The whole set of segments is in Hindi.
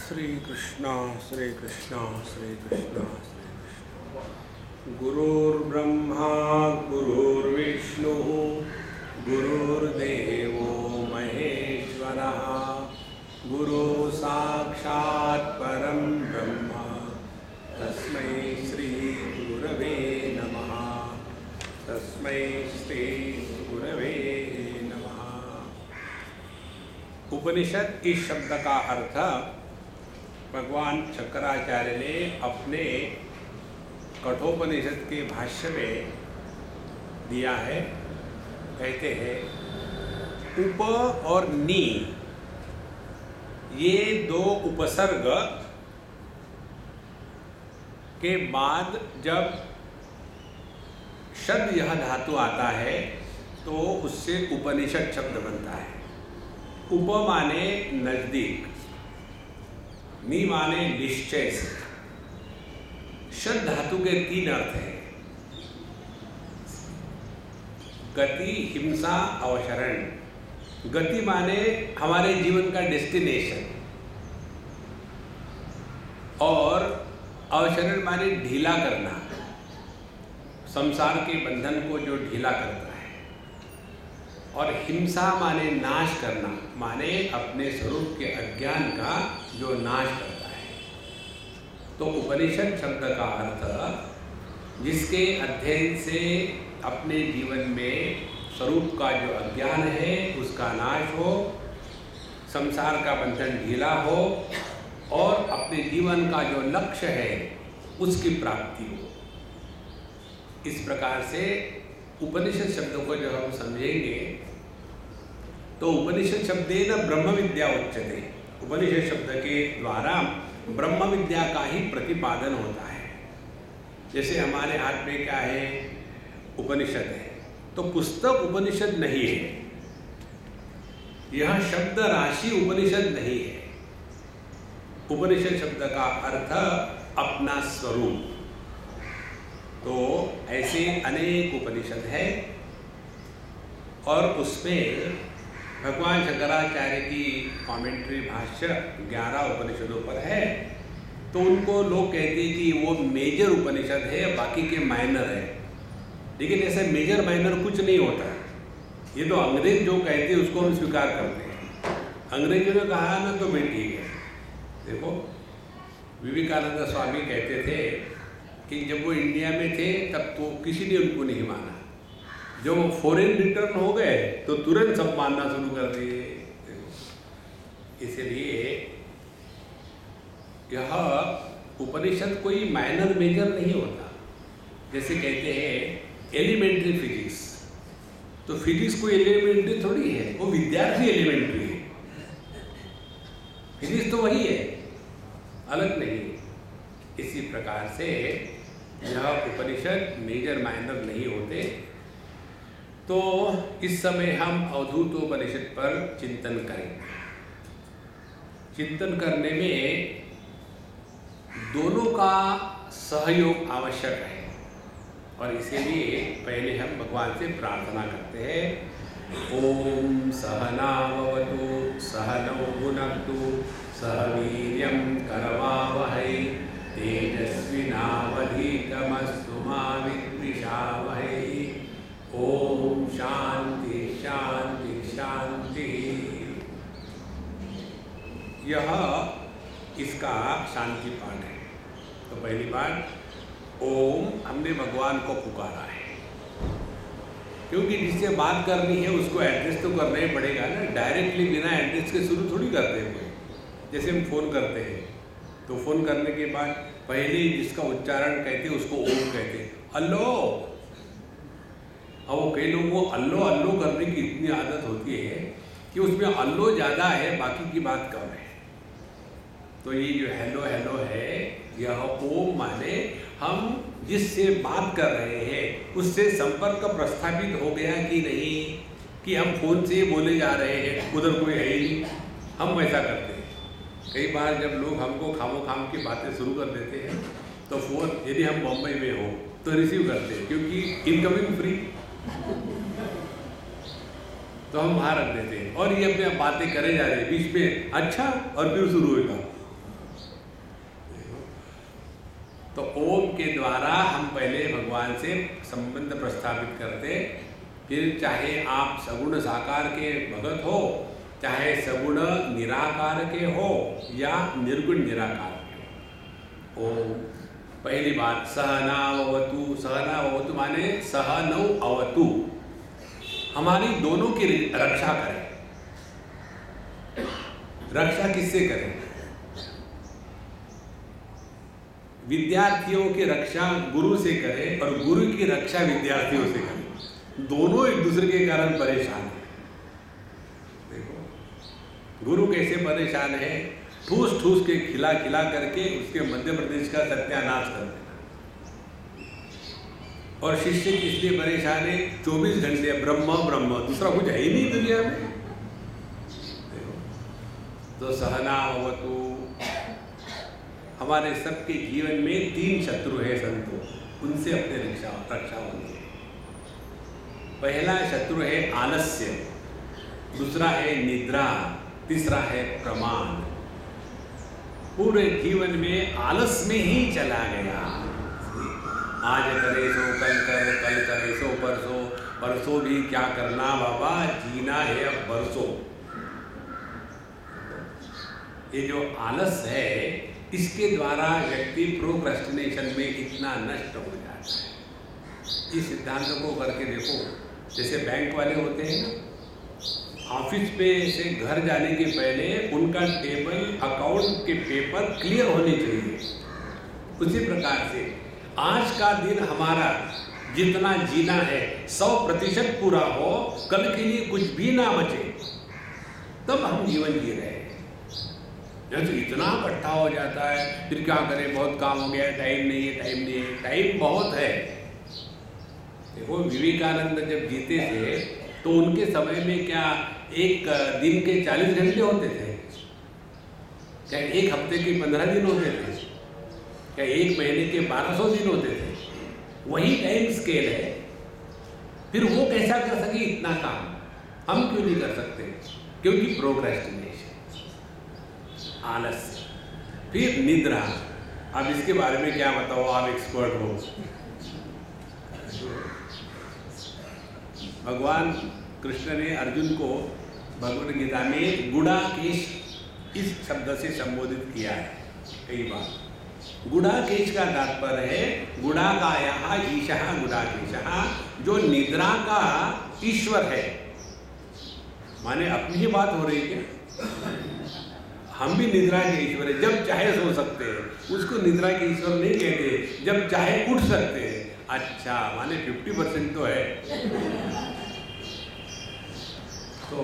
श्री कृष्ण श्री कृष्ण श्री कृष्ण श्री कृष्ण। गुरुर्ब्रह्मा गुरुर्विष्णु गुरुर्देवो महेश्वरः गुरु साक्षात् परं ब्रह्म तस्मै श्री गुरवे नमः। तस्मै श्री गुरवे नमः। उपनिषद इस शब्द का अर्थ भगवान शंकराचार्य ने अपने कठोपनिषद के भाष्य में दिया है। कहते हैं उप और नी ये दो उपसर्ग के बाद जब शब्द यह धातु आता है तो उससे उपनिषद शब्द बनता है। उप माने नजदीक, नी माने निश्चय से। शब्द धातु के तीन अर्थ हैं, गति, हिंसा, अवशरण। गति माने हमारे जीवन का डेस्टिनेशन और अवशरण माने ढीला करना, संसार के बंधन को जो ढीला करता है। और हिंसा माने नाश करना, माने अपने स्वरूप के अज्ञान का जो नाश करता है। तो उपनिषद शब्द का अर्थ जिसके अध्ययन से अपने जीवन में स्वरूप का जो अज्ञान है उसका नाश हो, संसार का बंधन ढीला हो और अपने जीवन का जो लक्ष्य है उसकी प्राप्ति हो। इस प्रकार से उपनिषद शब्दों को जब हम समझेंगे तो उपनिषद शब्देन ब्रह्म विद्या उच्यते। उपनिषद शब्द के द्वारा ब्रह्म विद्या का ही प्रतिपादन होता है। जैसे हमारे हाथ में क्या है, उपनिषद है, तो पुस्तक उपनिषद नहीं है, यह शब्द राशि उपनिषद नहीं है। उपनिषद शब्द का अर्थ अपना स्वरूप। तो ऐसे अनेक उपनिषद है और उसमें भगवान शंकराचार्य की कमेंट्री भाष्य 11 उपनिषदों पर है। तो उनको लोग कहते हैं कि वो मेजर उपनिषद है, बाकी के माइनर है। लेकिन ऐसे मेजर माइनर कुछ नहीं होता। ये तो अंग्रेज जो कहते हैं उसको हम स्वीकार करते हैं। अंग्रेजों ने कहा ना तो मैं ठीक है। देखो विवेकानंद स्वामी कहते थे कि जब वो इंडिया में थे तब तो किसी ने उनको नहीं माना। जब वो फॉरेन रिटर्न हो गए तो तुरंत सब मानना शुरू कर दिए। इसलिए यह उपनिषद कोई माइनर मेजर नहीं होता। जैसे कहते हैं एलिमेंट्री फिजिक्स, तो फिजिक्स कोई एलिमेंट्री थोड़ी है, वो विद्यार्थी एलिमेंट्री है। फिजिक्स तो वही है, अलग नहीं। इसी प्रकार से यह उपनिषद मेजर माइनर नहीं होते। तो इस समय हम अवधूतोपनिषद पर चिंतन करेंगे। चिंतन करने में दोनों का सहयोग आवश्यक है और इसीलिए पहले हम भगवान से प्रार्थना करते हैं। ओम सहनाववतु सहनौ भुनक्तु सह वीर्यं करवावहै तेजस्विनावधीतमस्तु मा विद्विषावहै। ओम शांति शांति शांति। यह इसका शांति पाठ है। तो पहली बात, ओम हमने भगवान को पुकारा है, क्योंकि जिससे बात करनी है उसको एड्रेस तो करना ही पड़ेगा ना। डायरेक्टली बिना एड्रेस के शुरू थोड़ी करते हैं कोई। जैसे हम फ़ोन करते हैं तो फ़ोन करने के बाद पहले जिसका उच्चारण कहते हैं उसको ओम कहते हैं, अल्लो। अब वो कई लोगों को अल्लो अल्लो करने की इतनी आदत होती है कि उसमें अल्लो ज़्यादा है, बाकी की बात कम है। तो ये जो हेलो हेलो है, यह ओम माने हम जिससे बात कर रहे हैं उससे संपर्क प्रस्थापित हो गया कि नहीं, कि हम फ़ोन से बोले जा रहे हैं, उधर कोई है ही नहीं। हम वैसा करते हैं। कई बार जब लोग हमको खामोखाम की बातें शुरू कर देते हैं तो फ़ोन, यदि हम मुंबई में हो तो रिसीव करते हैं, क्योंकि इनकमिंग फ्री, तो हम वहाँ रख देते हैं और ये अपने बातें करे जा रहे हैं। बीच में अच्छा और फिर शुरू होगा तो ओम के द्वारा हम पहले भगवान से संबंध प्रस्थापित करते, फिर चाहे आप सगुण साकार के भगत हो, चाहे सगुण निराकार के हो या निर्गुण निराकार के हो। ओम पहली बात सहनावतु, सहनावतु माने सहनौ अवतु, हमारी दोनों की रक्षा करें। रक्षा किससे करें? विद्यार्थियों की रक्षा गुरु से करें और गुरु की रक्षा विद्यार्थियों से करें। दोनों एक दूसरे के कारण परेशान है। देखो गुरु कैसे परेशान है, ठूस ठूस के खिला खिला करके उसके मध्य प्रदेश का सत्यानाश कर देना। और शिष्य किस लिए परेशान है? 24 घंटे ब्रह्म ब्रह्म, दूसरा कुछ है ही नहीं दुनिया में। देखो तो सहनावतु, हमारे सबके जीवन में 3 शत्रु है संतो, उनसे अपने रक्षा होनी है। पहला शत्रु है आलस्य, दूसरा है निद्रा, तीसरा है प्रमाद। पूरे जीवन में आलस में ही चला गया। आज करे सो कल कर, कल करे सो परसों, परसों भी क्या करना बाबा, जीना है अब बरसों। ये जो आलस है, इसके द्वारा व्यक्ति प्रोक्रेस्टिनेशन में इतना नष्ट हो जाता है। इस सिद्धांत को करके देखो, जैसे बैंक वाले होते हैं ना, ऑफिस पे से घर जाने के पहले उनका टेबल अकाउंट के पेपर क्लियर होने चाहिए। उसी प्रकार से आज का दिन हमारा जितना जीना है 100% पूरा हो, कल के लिए कुछ भी ना बचे, तब हम जीवन जी रहे हैं। जैसे इतना इकट्ठा हो जाता है, फिर क्या करें, बहुत काम हो गया, टाइम नहीं है, टाइम नहीं है, टाइम बहुत है। देखो विवेकानंद जब जीते थे तो उनके समय में क्या एक दिन के 40 घंटे होते थे? क्या एक हफ्ते के 15 दिन होते थे? क्या एक महीने के 1200 दिन होते थे? वही टाइम स्केल है। फिर वो कैसा कर सके इतना काम, हम क्यों नहीं कर सकते? क्योंकि प्रोक्रेस्टिनेशन, आलस्य। फिर निद्रा, अब इसके बारे में क्या बताओ, आप एक्सपर्ट हो। भगवान कृष्ण ने अर्जुन को भगवद गीता में गुडाकेश इस शब्द से संबोधित किया है कई बार। गुडाकेश का तात्पर्य है गुडाकायः ईशः गुडाकेशः, जो निद्रा का ईश्वर है। माने अपनी ही बात हो रही है क्या? हम भी निद्रा के ईश्वर है, जब चाहे सो सकते हैं, उसको निद्रा के ईश्वर नहीं कहते, जब चाहे उठ सकते हैं। अच्छा, माने 50% तो है। तो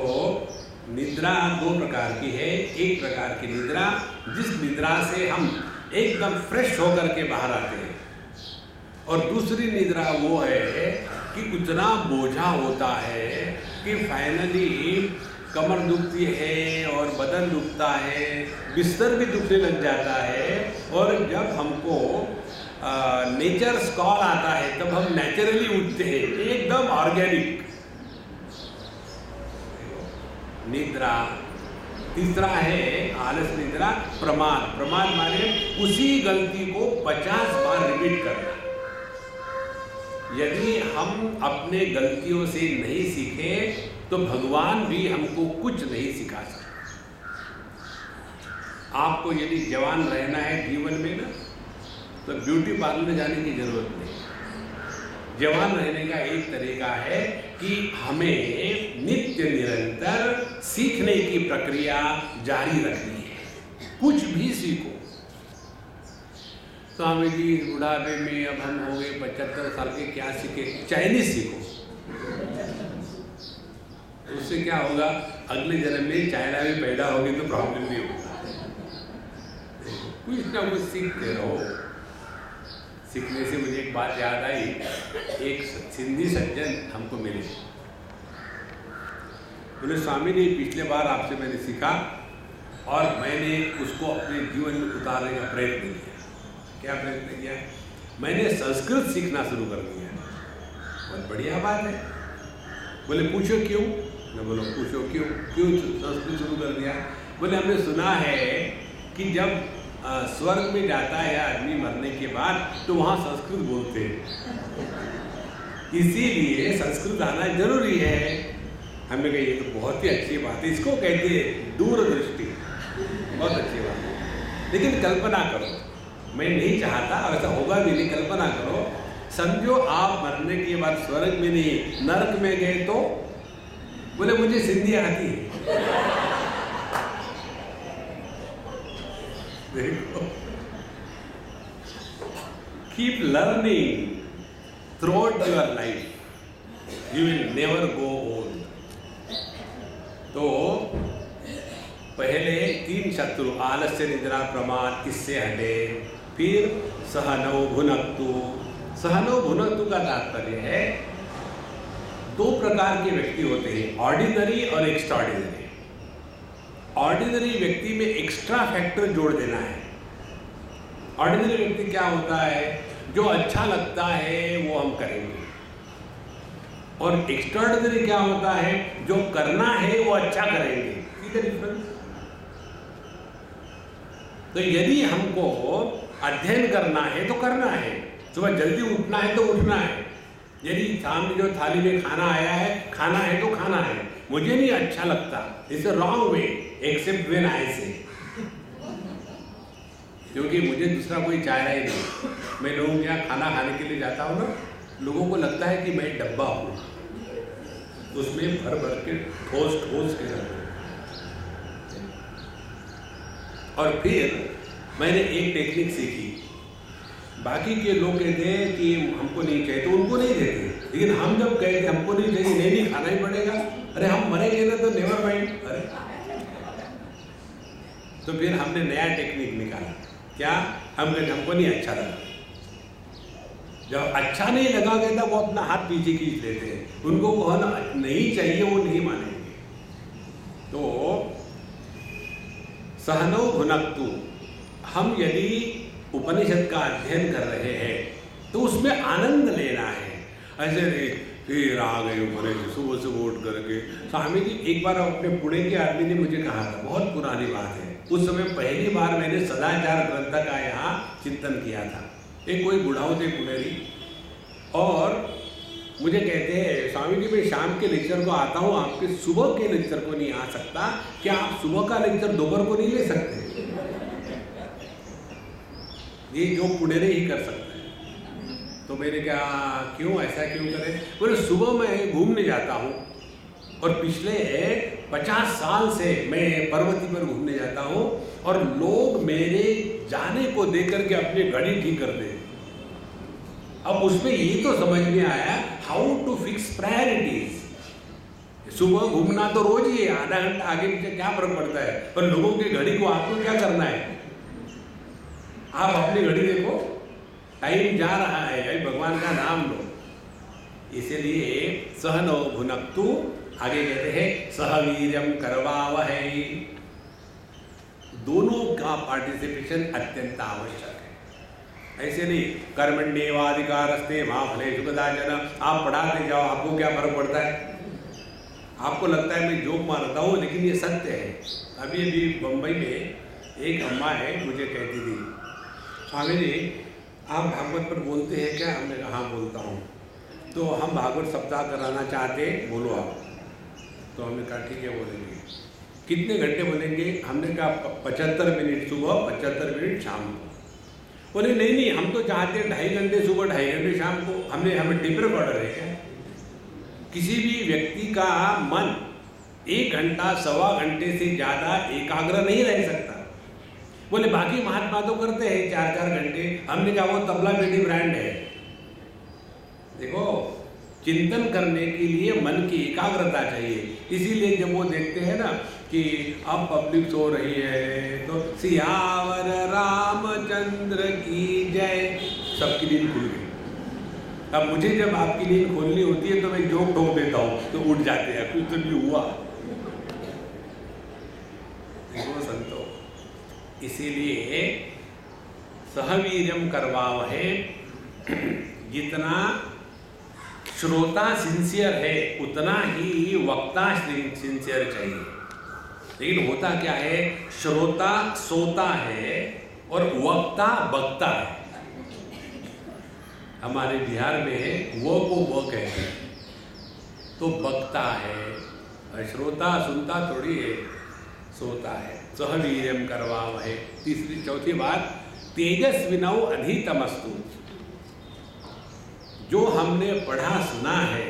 निद्रा 2 प्रकार की है। एक प्रकार की निद्रा जिस निद्रा से हम एकदम फ्रेश होकर के बाहर आते हैं, और दूसरी निद्रा वो है कि उतना बोझा होता है कि फाइनली कमर दुखती है और बदन दुखता है, बिस्तर भी दुखने लग जाता है, और जब हमको नेचर्स कॉल आता है तब हम नेचुरली उठते हैं, एकदम ऑर्गेनिक। निद्रा। तीसरा है आलस निद्रा, प्रमाद। प्रमाद माने उसी गलती को 50 बार रिपीट करना। यदि हम अपने गलतियों से नहीं सीखे तो भगवान भी हमको कुछ नहीं सिखा सकता। आपको यदि जवान रहना है जीवन में ना, तो ब्यूटी पार्लर जाने की जरूरत नहीं। जवान रहने का एक तरीका है कि हमें नित्य निरंतर सीखने की प्रक्रिया जारी रखनी है। कुछ भी सीखो। स्वामी जी बुढ़ापे में अब हम हो गए 75 साल के, क्या सीखे? चाइनीज सीखो। उससे क्या होगा, अगले जन्म में चाइना में पैदा होगी तो प्रॉब्लम नहीं होगा। कुछ ना कुछ सीखते रहो। सीखने से मुझे एक बात याद आई। एक सिंधी सज्जन हमको मिले, बोले स्वामी जी पिछले बार आपसे मैंने सीखा और मैंने उसको अपने जीवन में उतारने का प्रयत्न किया। क्या प्रयत्न किया? मैंने संस्कृत सीखना शुरू कर दिया। बहुत बढ़िया बात है। बोले पूछो क्यों? मैं बोला पूछो क्यों संस्कृत शुरू कर दिया? बोले हमने सुना है कि जब स्वर्ग में जाता है आदमी मरने के बाद तो वहाँ संस्कृत बोलते हैं, इसीलिए संस्कृत आना जरूरी है। हमने कहा ये तो बहुत ही अच्छी बात है, इसको कहते हैं दूरदृष्टि, बहुत अच्छी बात है। लेकिन कल्पना करो, मैं नहीं चाहता ऐसा होगा भी नहीं, कल्पना करो, समझो आप मरने के बाद स्वर्ग में नहीं नरक में गए तो बोले मुझे सिंधी आती है। देखो, keep learning throughout your life, you will never go old. तो पहले 3 शत्रु आलस्य, निद्रा, प्रमाद, इससे हटे। फिर सहनौ भुनक्तु। सहनौ भुनक्तु का तात्पर्य है 2 प्रकार के व्यक्ति होते हैं, ऑर्डिनरी और एक्स्ट्राऑर्डिनरी। ऑर्डिनरी व्यक्ति में एक्स्ट्रा फैक्टर जोड़ देना है। ऑर्डिनरी व्यक्ति क्या होता है, जो अच्छा लगता है वो हम करेंगे, और एक्स्ट्राऑर्डिनरी क्या होता है, जो करना है वो अच्छा करेंगे। ठीक है डिफरेंस? तो यदि हमको अध्ययन करना है तो करना है, सुबह जल्दी उठना है तो उठना है, यदि सामने जो थाली में खाना आया है खाना है तो खाना है। मुझे नहीं अच्छा लगता, it's a wrong way, except when I से, क्योंकि मुझे दूसरा कोई चाह रहा ही नहीं। मैं लोगों के यहाँ खाना खाने के लिए जाता हूँ ना, लोगों को लगता है कि मैं डब्बा हूँ, उसमें भर भर के ठोस ठोस के रखूँ। और फिर मैंने एक टेक्निक सीखी, बाकी के लोग कहते हैं कि हमको नहीं चाहिए तो उनको नहीं देते, लेकिन हम जब कहते हमको नहीं चाहिए, नहीं खाना ही पड़ेगा, अरे हम मरेंगे ना तो नेवर माइंड। अरे तो फिर हमने नया टेक्निक निकाला, क्या? हम कहते हमको नहीं अच्छा लगा। जब अच्छा नहीं लगा कहता वो अपना हाथ पीछे खींच लेते हैं, उनको कहना नहीं चाहिए वो नहीं मानेंगे। तो सहनौ भुनक्तु, हम यदि उपनिषद का अध्ययन कर रहे हैं तो उसमें आनंद लेना है। ऐसे नहीं फिर आ गए उपनिषद सुबह सुबह उठ करके। स्वामी जी एक बार अपने पुणे के आदमी ने मुझे कहा था, बहुत पुरानी बात है, उस समय पहली बार मैंने सदाचार ग्रंथ का यहाँ चिंतन किया था। एक कोई बुढ़ाऊ थे पुनेरी, और मुझे कहते हैं स्वामी जी मैं शाम के लेक्चर को आता हूँ, आपके सुबह के लेक्चर को नहीं आ सकता, क्या आप सुबह का लेक्चर दोपहर को नहीं ले सकते? ये जो पुणेरे ही कर सकते हैं। तो मैंने कहा क्यों, ऐसा क्यों करें? बोले सुबह मैं घूमने जाता हूँ, और पिछले 50 साल से मैं पर्वती पर घूमने जाता हूँ, और लोग मेरे जाने को देख करके अपनी घड़ी ठीक कर दे। अब उसमें ये तो समझ में आया हाउ टू फिक्स प्रायोरिटीज। सुबह घूमना तो रोज ही है, आधा घंटा आगे पीछे क्या फर्क पड़ता है, पर लोगों की घड़ी को आपको क्या करना है? आप अपनी घड़ी देखो, टाइम जा रहा है, भाई भगवान का नाम लो। इसलिए सहनौ भुनक्तु, आगे कहते हैं सहवीर्यम करवावहै। दोनों का पार्टिसिपेशन अत्यंत आवश्यक है। ऐसे नहीं कर्मण्येवाधिकारस्ते मा फलेषु कदाचन, आप पढ़ाते जाओ, आपको क्या फर्क पड़ता है? आपको लगता है मैं जोक मारता हूँ, लेकिन ये सत्य है। अभी अभी बम्बई में एक अम्मा है, मुझे कहती थी स्वामी जी आप भागवत पर बोलते हैं क्या? हमने कहा हाँ बोलता हूँ। तो हम भागवत सप्ताह कराना चाहते, बोलो आप। तो हमने कहा ठीक है बोलेंगे। कितने घंटे बोलेंगे? हमने कहा 75 मिनट सुबह, 75 मिनट शाम को। बोले नहीं नहीं हम तो चाहते हैं 2.5 घंटे सुबह, 2.5 घंटे शाम को। हमें टेप रिकॉर्डर है क्या? किसी भी व्यक्ति का मन 1 घंटा, सवा घंटे से ज़्यादा एकाग्र नहीं रह सकता। बोले बाकी महात्मा तो करते हैं 4-4 घंटे। हमने कहा वो तबला बेटी ब्रांड है। देखो चिंतन करने के लिए मन की एकाग्रता चाहिए। इसीलिए जब वो देखते हैं ना कि अब पब्लिक सो रही है तो सियावर रामचंद्र की जय, सबकी नींद खुल गई। अब मुझे जब आपकी नींद खोलनी होती है तो मैं जोक ठोक देता हूँ तो उठ जाते हैं, कुछ तो भी हुआ। देखो संतो, इसीलिए सहवीर्यम करवावहै, जितना श्रोता सिंसियर है उतना ही वक्ता सिंसियर चाहिए। लेकिन होता क्या है, श्रोता सोता है और वक्ता बक्ता है। हमारे बिहार में है वो को वो कहते हैं, तो बक्ता है, श्रोता सुनता थोड़ी है, सोता है। सह वीर्यम करवावहै। तीसरी चौथी बात, तेजस्विनौ अधितमस्तु। जो हमने पढ़ा सुना है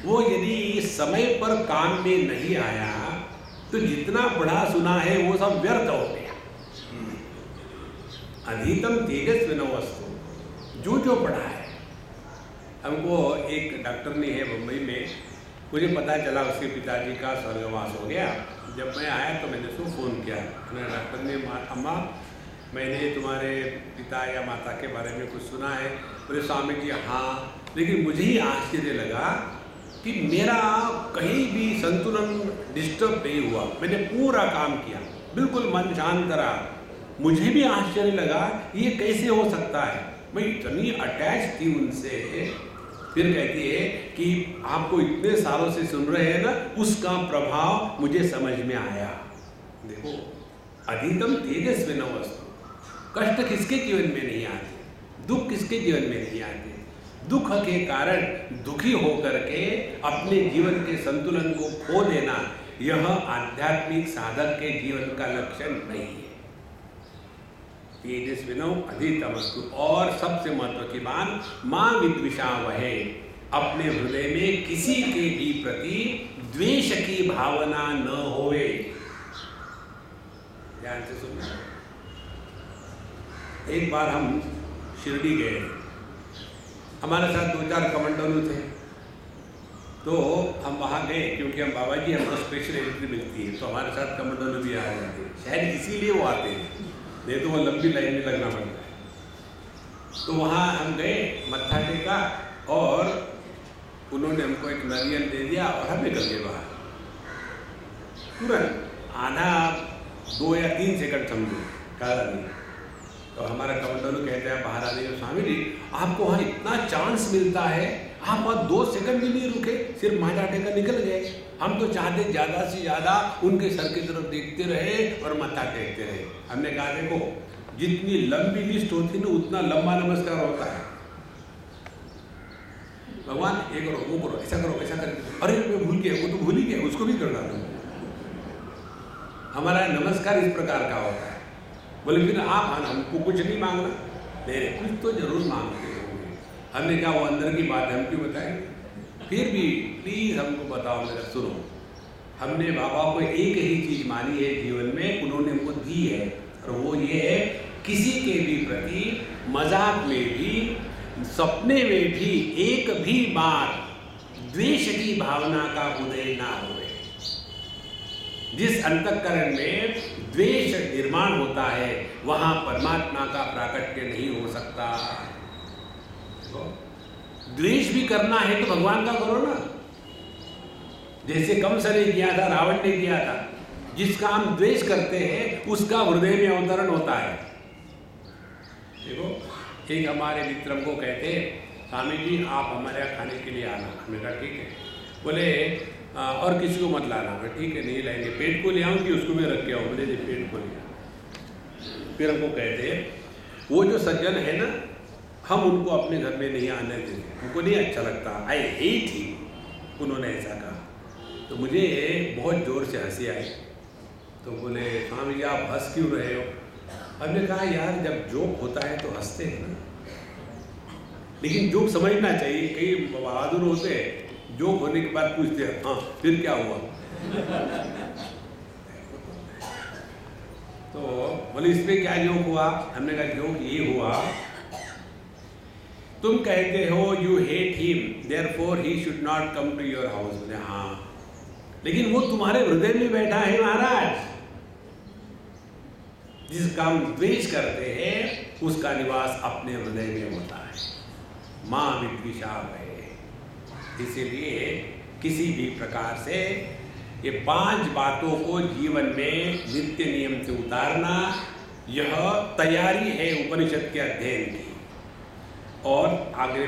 वो यदि समय पर काम में नहीं आया तो जितना पढ़ा सुना है वो सब व्यर्थ हो गया। अधितम तेजस्विनौ अस्तु। जो पढ़ा है, हमको एक डॉक्टर ने है मुंबई में, मुझे पता चला उसके पिताजी का स्वर्गवास हो गया। जब मैं आया तो मैंने उसको फ़ोन किया। डॉक्टर ने, अम्मा मैंने तुम्हारे पिता या माता के बारे में कुछ सुना है। बोले स्वामी जी हाँ, लेकिन मुझे ही आश्चर्य लगा कि मेरा कहीं भी संतुलन डिस्टर्ब नहीं हुआ। मैंने पूरा काम किया, बिल्कुल मन शांत रहा। मुझे भी आश्चर्य लगा ये कैसे हो सकता है। मैं इतनी अटैच थी उनसे। फिर कहती है कि आपको इतने सालों से सुन रहे हैं ना, उसका प्रभाव मुझे समझ में आया। देखो, अधितम तेजस्विनौ अस्तु। कष्ट किसके जीवन में नहीं आते, दुख किसके जीवन में नहीं आते। दुख के कारण दुखी होकर के अपने जीवन के संतुलन को खो देना, यह आध्यात्मिक साधक के जीवन का लक्षण नहीं है। तेजस्विनौ अधितमस्तु। और सबसे महत्व की बात, मां विद्विषावहै। अपने हृदय में किसी के भी प्रति द्वेष की भावना न होवे। ध्यान से सुनना। एक बार हम शिरडी गए, हमारे साथ 2-4 कमांडोलू थे। तो हम वहाँ गए क्योंकि हम बाबा जी हमको स्पेशल एंट्री मिलती है, तो हमारे साथ कमांडोलू भी आ जाते हैं। शायद इसीलिए वो आते हैं, नहीं तो वो लंबी लाइन में लगना पड़ता है। तो वहाँ हम गए, मत्था टेका और उन्होंने हमको एक नारियल दे दिया और हम निकल गए बाहर। तुरंत आधा 2 या 3 सेकंड समझो, ज़्यादा नहीं। तो हमारा कमांडोलू कहते हैं बाहर आने के, स्वामी जी आपको वहाँ इतना चांस मिलता है, आप वहाँ 2 सेकंड भी नहीं रुके, सिर्फ माथा टेकर निकल गए। हम तो चाहते ज़्यादा से ज़्यादा उनके सर की तरफ देखते रहे और माथा टेकते रहे। हमने कहा देखो, जितनी लंबी लिस्ट होती है ना, उतना लंबा नमस्कार होता है। भगवान ये करो, वो करो, ऐसा करो, ऐसा करो। अरे मैं भूल गया, वो तो भूल ही गया, उसको भी करना था। हमारा नमस्कार इस प्रकार का होता है। बोले फिर आप हमको कुछ नहीं मांगना, नहीं कुछ तो जरूर मांगते होंगे। हमने कहा वो अंदर की बात है, हम क्यों बताएं। फिर भी प्लीज़ हमको बताओ, मेरा सुनो। हमने बाबा को एक ही चीज़ मानी है जीवन में, उन्होंने हमको दी है, और वो ये है किसी के भी प्रति मजाक में भी, सपने में भी एक भी बार द्वेष की भावना का उदय ना हो। जिस अंतःकरण में द्वेष निर्माण होता है वहाँ परमात्मा का प्राकट्य नहीं हो सकता। तो द्वेष भी करना है तो भगवान का करो ना। जैसे कंस ने किया था, रावण ने किया था। जिसका हम द्वेष करते हैं उसका हृदय में अवतरण होता है। देखो, एक हमारे मित्र हमको कहते स्वामी जी आप हमारे यहाँ खाने के लिए आना। हमने कहा ठीक है। बोले और किसी को मत लाना। ठीक है, नहीं लाएंगे। पेट को ले आऊँगी, उसको भी रख के आओ। बोले पेट को लिया। फिर हमको कहते वो जो सज्जन है ना, हम उनको अपने घर में नहीं आने देते, उनको नहीं अच्छा लगता। आई हेट ही। उन्होंने ऐसा कहा तो मुझे बहुत ज़ोर से हंसी आई। तो बोले स्वामी जी आप हंस क्यों रहे हो। हमने कहा यार जब जोक होता है तो हंसते हैं ना, लेकिन जोक समझना चाहिए। कई बहादुर होते हैं, जोक होने के बाद पूछते हैं हाँ फिर क्या हुआ। तो बोले इसमें क्या जोक हुआ। हमने कहा जोक ये हुआ, तुम कहते हो you hate him therefore he should not come to your house. बोले हाँ, लेकिन वो तुम्हारे हृदय में बैठा है महाराज। जिसका हम द्वेष करते हैं उसका निवास अपने हृदय में होता है। मां विद्विषावहै। इसीलिए किसी भी प्रकार से ये 5 बातों को जीवन में नित्य नियम से उतारना, यह तैयारी है उपनिषद के अध्ययन की। और आगे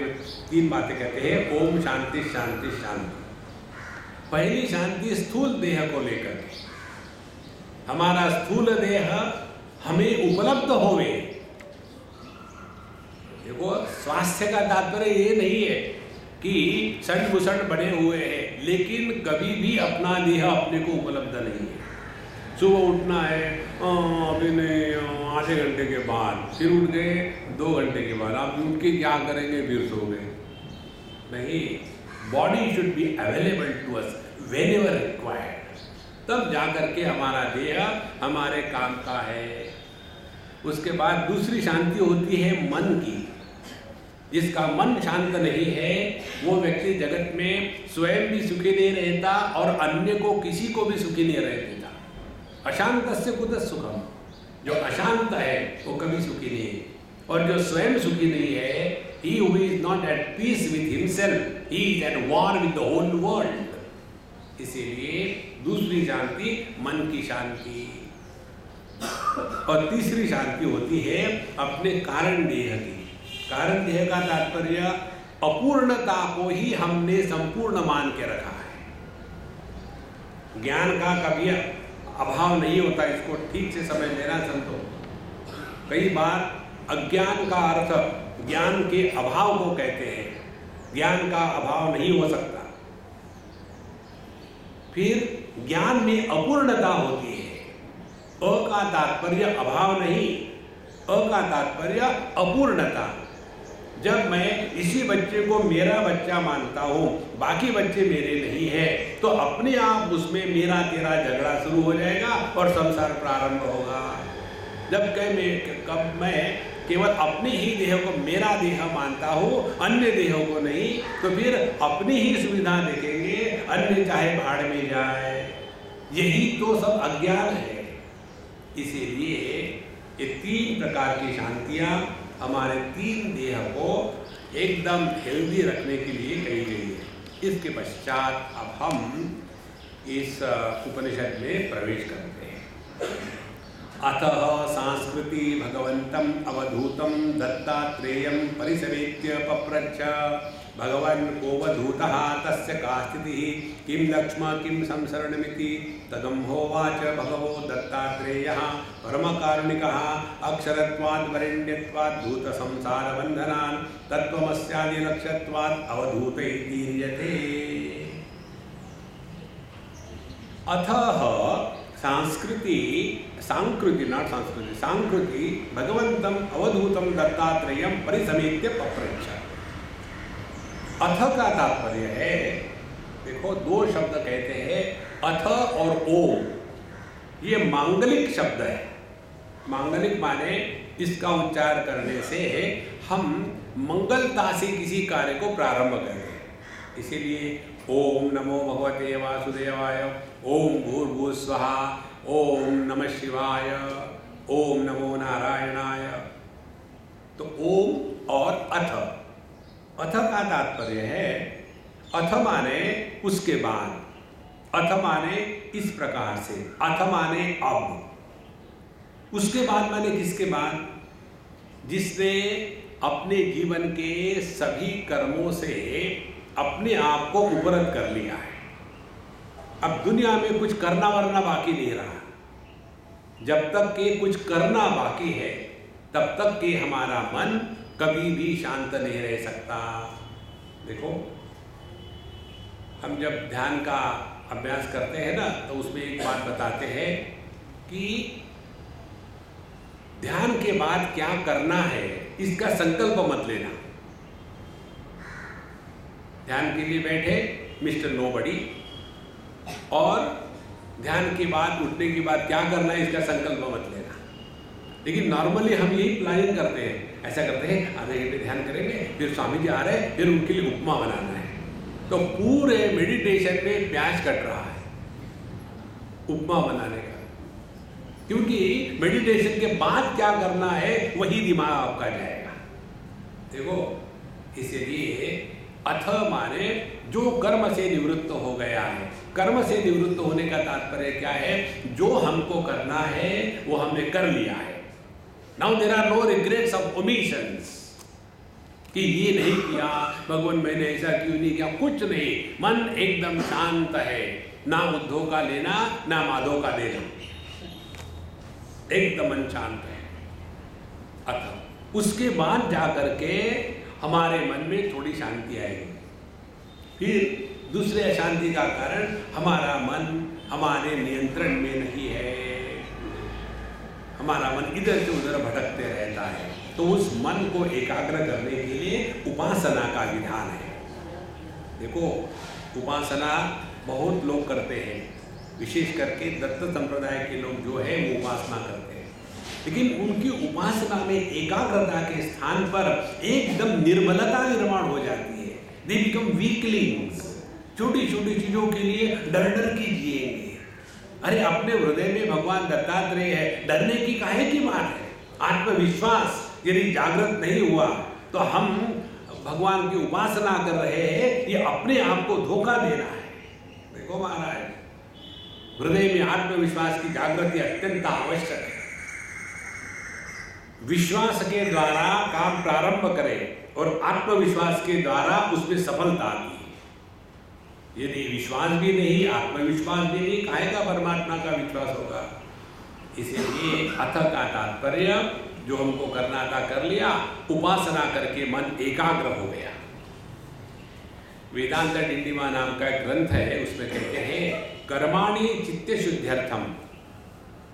3 बातें कहते हैं, ओम शांति शांति शांति। पहली शांति स्थूल देह को लेकर के। हमारा स्थूल देह हमें उपलब्ध होवे। देखो, स्वास्थ्य का तात्पर्य ये नहीं है कि सड़ बुसड़ बने हुए हैं, लेकिन कभी भी अपना देह अपने को उपलब्ध नहीं है। सुबह उठना है, अभी नहीं, आधे घंटे के बाद, फिर उठ गए 2 घंटे के बाद, आप उठ के क्या करेंगे, फिर सो गए। नहीं, body should be available to us whenever required, तब जाकर के हमारा देह हमारे काम का है। उसके बाद दूसरी शांति होती है मन की। जिसका मन शांत नहीं है वो व्यक्ति जगत में स्वयं भी सुखी नहीं रहता और अन्य को, किसी को भी सुखी नहीं रह देता। अशांतस्य कुतः सुखम, जो अशांत है वो कभी सुखी नहीं है, और जो स्वयं सुखी नहीं है, he who is not at peace with himself, he is at war with the whole world। इसीलिए दूसरी शांति मन की शांति, और तीसरी शांति होती है अपने कारण देह की। कारण देह का तात्पर्य अपूर्णता को ही हमने संपूर्ण मान के रखा है। ज्ञान का कभी अभाव नहीं होता, इसको ठीक से समझ लेना संतो। कई बार अज्ञान का अर्थ ज्ञान के अभाव को कहते हैं। ज्ञान का अभाव नहीं हो सकता। फिर ज्ञान में अपूर्णता होती है। अ का तात्पर्य अभाव नहीं, अ का तात्पर्य अपूर्णता। जब मैं इसी बच्चे को मेरा बच्चा मानता हूँ, बाकी बच्चे मेरे नहीं है, तो अपने आप उसमें मेरा तेरा झगड़ा शुरू हो जाएगा और संसार प्रारंभ होगा। कब मैं केवल अपने ही देह को मेरा देह मानता हूँ, अन्य देहों को नहीं, तो फिर अपनी ही सुविधा देखेंगे, अन्य चाहे भाड़ में जाए। यही तो सब अज्ञान है। इसीलिए ये 3 प्रकार की शांतियाँ हमारे 3 देह को एकदम हेल्दी रखने के लिए कही गई है। इसके पश्चात अब हम इस उपनिषद में प्रवेश करते हैं। अतः संस्कृति भगवन्तं अवधूतं दत्तात्रेयं परिसमेत्य पप्रच्छ भगवन् कोऽवधूतः तस्य का स्थितिः किं लक्ष्म किं संसरणमिति तदम्होवाच भगवो दत्तात्रेयः परमकारुणिकः अक्षरत्वात् वरेण्यत्वात् भूतसंसारबन्धनान् तत्त्वमस्यादिलक्ष्यत्वात् अवधूत इतीर्यते। अतः सांकृति भगवन्तं अवधूतं दत्तात्रेयं परिसमेत्य पप्रच्छ। अथ का तात्पर्य है, देखो 2 शब्द कहते हैं, अथ और ओम। ये मांगलिक शब्द है। मांगलिक माने इसका उच्चार करने से हम मंगलता से किसी कार्य को प्रारंभ करें। इसीलिए ओम नमो भगवते वासुदेवाय, ओम भूर्भुवस्सुः, ओम नमः शिवाय, ओम नमो नारायणाय। तो ओम और अथ। अथ का तात्पर्य है, अथ माने उसके बाद, अथ माने इस प्रकार से, अथ माने अब। उसके बाद माने किसके बाद? जिसने अपने जीवन के सभी कर्मों से अपने आप को उपरत कर लिया है। अब दुनिया में कुछ करना वरना बाकी नहीं रहा। जब तक के कुछ करना बाकी है, तब तक के हमारा मन कभी भी शांत नहीं रह सकता। देखो, हम जब ध्यान का अभ्यास करते हैं ना, तो उसमें एक बात बताते हैं कि ध्यान के बाद क्या करना है इसका संकल्प मत लेना। ध्यान के लिए बैठे मिस्टर नोबडी, और ध्यान के बाद उठने के बाद क्या करना है इसका संकल्प मत लेना। लेकिन नॉर्मली हम यही प्लानिंग करते हैं, ऐसा करते हैं, आधे घंटे ध्यान करेंगे, फिर स्वामी जी आ रहे हैं, फिर उनके लिए उपमा बनाना है। तो पूरे मेडिटेशन में प्याज कट रहा है उपमा बनाने का, क्योंकि मेडिटेशन के बाद क्या करना है वही दिमाग आपका जाएगा। देखो, इसलिए अथ माने जो कर्म से निवृत्त हो गया है। कर्म से निवृत्त होने का तात्पर्य क्या है? जो हमको करना है वो हमने कर लिया है। Now there are no regrets of omissions, कि ये नहीं किया भगवान, मैंने ऐसा क्यों नहीं किया, कुछ नहीं। मन एकदम शांत है, ना उद्धव का लेना ना माधव का देना। एकदम मन शांत है। अतः उसके बाद जाकर के हमारे मन में थोड़ी शांति आएगी। फिर दूसरे अशांति का कारण हमारा मन हमारे नियंत्रण में नहीं है, हमारा मन इधर से उधर भटकते रहता है। तो उस मन को एकाग्र करने के लिए उपासना का विधान है। देखो, उपासना बहुत लोग करते हैं, विशेष करके दत्त संप्रदाय के लोग जो है वो उपासना करते हैं, लेकिन उनकी उपासना में एकाग्रता के स्थान पर एकदम निर्मलता निर्माण हो जाती है। They become weaklings. छोटी छोटी चीजों के लिए डर डर के जिएंगे। अरे अपने हृदय में भगवान दत्तात्रेय है, डरने की काहे की बात है? आत्मविश्वास यदि जागृत नहीं हुआ तो हम भगवान की उपासना कर रहे हैं, ये अपने आप को धोखा देना है। देखो महाराज, हृदय में आत्मविश्वास की जागृति अत्यंत आवश्यक है। विश्वास के द्वारा काम प्रारंभ करें और आत्मविश्वास के द्वारा उसमें सफलता आती है। यदि विश्वास भी नहीं, आत्मविश्वास भी नहीं, काहे का परमात्मा का विश्वास होगा? इसीलिए अथ का तात्पर्य जो हमको करना था कर लिया, उपासना करके मन एकाग्र हो गया। वेदांत डिंडिमा नाम का एक ग्रंथ है, उसमें कहते हैं कर्माणि चित्त शुद्ध्यर्थम